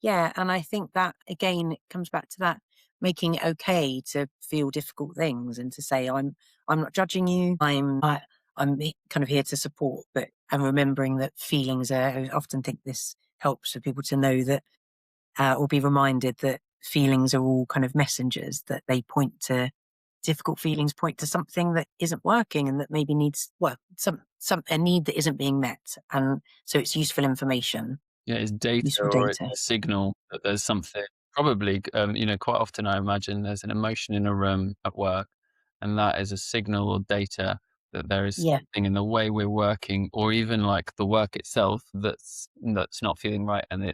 [SPEAKER 2] Yeah, and I think that again it comes back to that, making it okay to feel difficult things and to say, I'm not judging you. I'm kind of here to support, but and remembering that feelings are. I often think this helps for people to know that, or be reminded that feelings are all kind of messengers, that they point to difficult feelings, point to something that isn't working and that maybe needs, well, some a need that isn't being met, and so it's useful information,
[SPEAKER 1] Yeah, it's data
[SPEAKER 2] useful
[SPEAKER 1] or it's
[SPEAKER 2] data.
[SPEAKER 1] a signal that there's something. Probably, quite often I imagine there's an emotion in a room at work, and that is a signal or data that there is
[SPEAKER 2] Yeah.
[SPEAKER 1] something in the way we're working, or even like the work itself that's not feeling right. And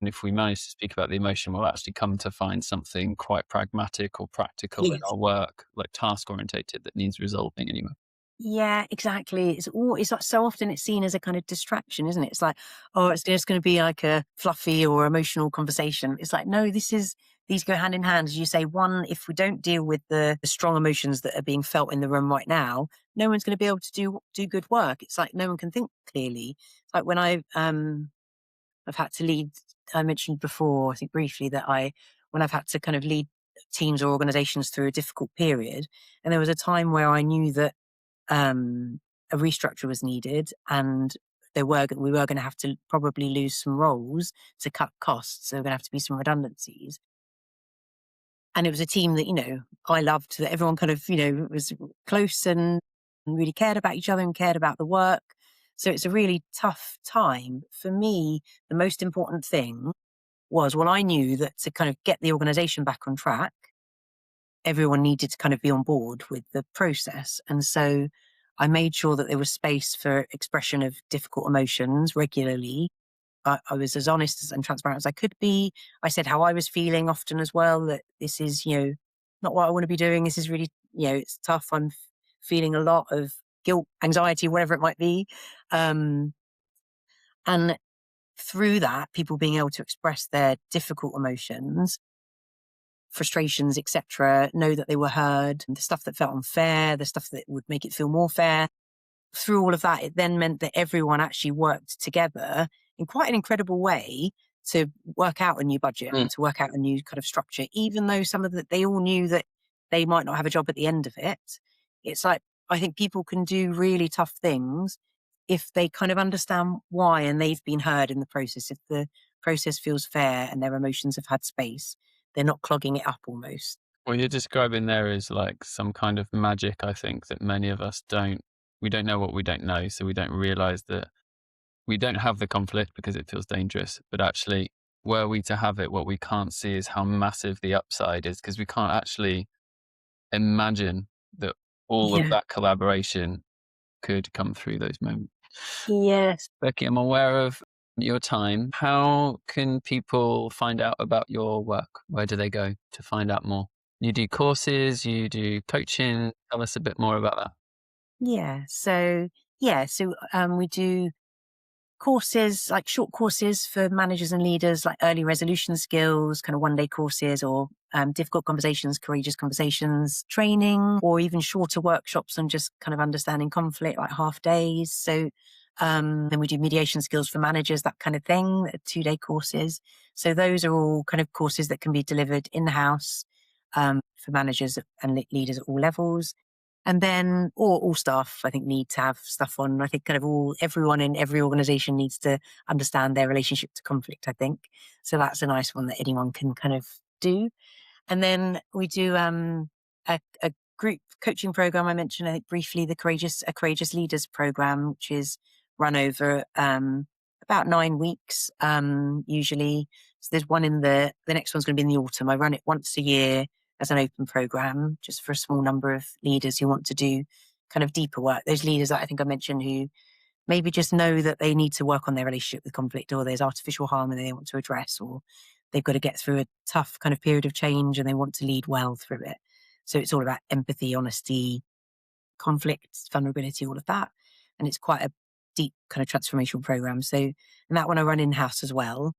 [SPEAKER 1] if we manage to speak about the emotion, we'll actually come to find something quite pragmatic or practical in
[SPEAKER 2] Yes.
[SPEAKER 1] our work, like task orientated, that needs resolving anyway.
[SPEAKER 2] Yeah, exactly. It's like so often it's seen as a kind of distraction, isn't it? It's like, oh, it's just going to be like a fluffy or emotional conversation. It's like, no, these go hand in hand. As you say, one, if we don't deal with the strong emotions that are being felt in the room right now, no one's going to be able to do good work. It's like no one can think clearly. It's like when I've had to lead, I mentioned before, I think briefly, that when I've had to kind of lead teams or organizations through a difficult period, and there was a time where I knew that a restructure was needed, and we were going to have to probably lose some roles to cut costs. So there were going to have to be some redundancies. And it was a team that, I loved, that everyone kind of, was close and really cared about each other and cared about the work. So it's a really tough time. For me, the most important thing was, well, I knew that to kind of get the organization back on track, everyone needed to kind of be on board with the process. And so I made sure that there was space for expression of difficult emotions regularly. I was as honest and transparent as I could be. I said how I was feeling often as well, that this is, not what I want to be doing. This is really, it's tough. I'm feeling a lot of guilt, anxiety, whatever it might be. And through that, people being able to express their difficult emotions, frustrations, etc., know that they were heard, the stuff that felt unfair, the stuff that would make it feel more fair. Through all of that, it then meant that everyone actually worked together in quite an incredible way to work out a new budget and to work out a new kind of structure, even though some of that they all knew that they might not have a job at the end of it. It's like, I think people can do really tough things if they kind of understand why and they've been heard in the process. If the process feels fair and their emotions have had space, they're not clogging it up almost.
[SPEAKER 1] What you're describing there is like some kind of magic, I think, that many of us we don't know what we don't know. So we don't realize that we don't have the conflict because it feels dangerous. But actually, were we to have it, what we can't see is how massive the upside is, because we can't actually imagine that all of
[SPEAKER 2] Yeah.
[SPEAKER 1] that collaboration could come through those moments.
[SPEAKER 2] Yes.
[SPEAKER 1] Becky, I'm aware of your time. How can people find out about your work? Where do they go to find out more? You do courses, you do coaching. Tell us a bit more about that.
[SPEAKER 2] So we do courses, like short courses for managers and leaders, like early resolution skills, kind of 1-day courses, or difficult conversations, courageous conversations training, or even shorter workshops on just kind of understanding conflict, like half days. So then we do mediation skills for managers, that kind of thing, 2-day courses. So those are all kind of courses that can be delivered in the house for managers and leaders at all levels. And then all staff, I think, need to have stuff on. I think kind of everyone in every organization needs to understand their relationship to conflict, I think. So that's a nice one that anyone can kind of do. And then we do a group coaching program. I mentioned, I think, briefly, a Courageous Leaders program, which is run over about 9 weeks, usually. So there's one the next one's going to be in the autumn. I run it once a year as an open program, just for a small number of leaders who want to do kind of deeper work. Those leaders that I think I mentioned who maybe just know that they need to work on their relationship with conflict, or there's artificial harm and they want to address, or they've got to get through a tough kind of period of change and they want to lead well through it. So it's all about empathy, honesty, conflict, vulnerability, all of that. And it's quite a deep kind of transformational program. So, and that one I run in-house as well.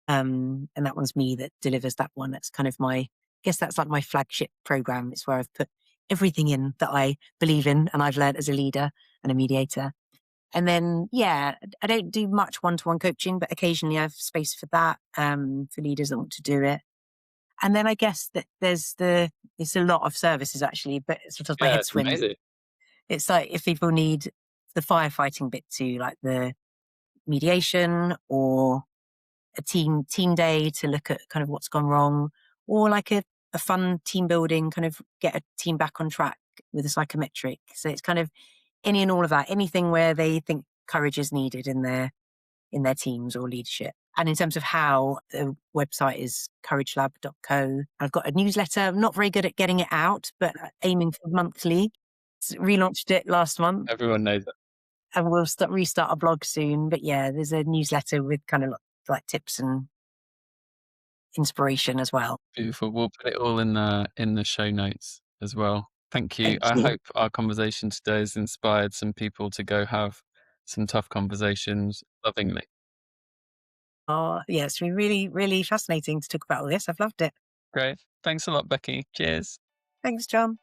[SPEAKER 2] And that one's me that delivers that one. That's kind of I guess that's like my flagship program. It's where I've put everything in that I believe in and I've learned as a leader and a mediator. And then, I don't do much one-to-one coaching, but occasionally I have space for that, for leaders that want to do it. And then I guess that it's a lot of services actually, but sometimes my
[SPEAKER 1] Yeah,
[SPEAKER 2] head
[SPEAKER 1] it's
[SPEAKER 2] swims.
[SPEAKER 1] amazing.
[SPEAKER 2] It's like if people need the firefighting bit too, like the mediation or a team day to look at kind of what's gone wrong, or like a fun team building, kind of get a team back on track with a psychometric. So it's kind of any and all of that, anything where they think courage is needed in their teams or leadership. And in terms of how, the website is couragelab.co. I've got a newsletter. I'm not very good at getting it out, but aiming for monthly. Relaunched it last month,
[SPEAKER 1] Everyone knows that.
[SPEAKER 2] and we'll restart a blog soon. But yeah, there's a newsletter with kind of like tips and inspiration as well.
[SPEAKER 1] Beautiful. We'll put it all in the show notes as well. Thank you.
[SPEAKER 2] Thank
[SPEAKER 1] I
[SPEAKER 2] you.
[SPEAKER 1] hope our conversation today has inspired some people to go have some tough conversations lovingly.
[SPEAKER 2] Oh, yeah, it's been really, really fascinating to talk about all this. I've loved it.
[SPEAKER 1] Great. Thanks a lot, Becky. Cheers.
[SPEAKER 2] Thanks, John.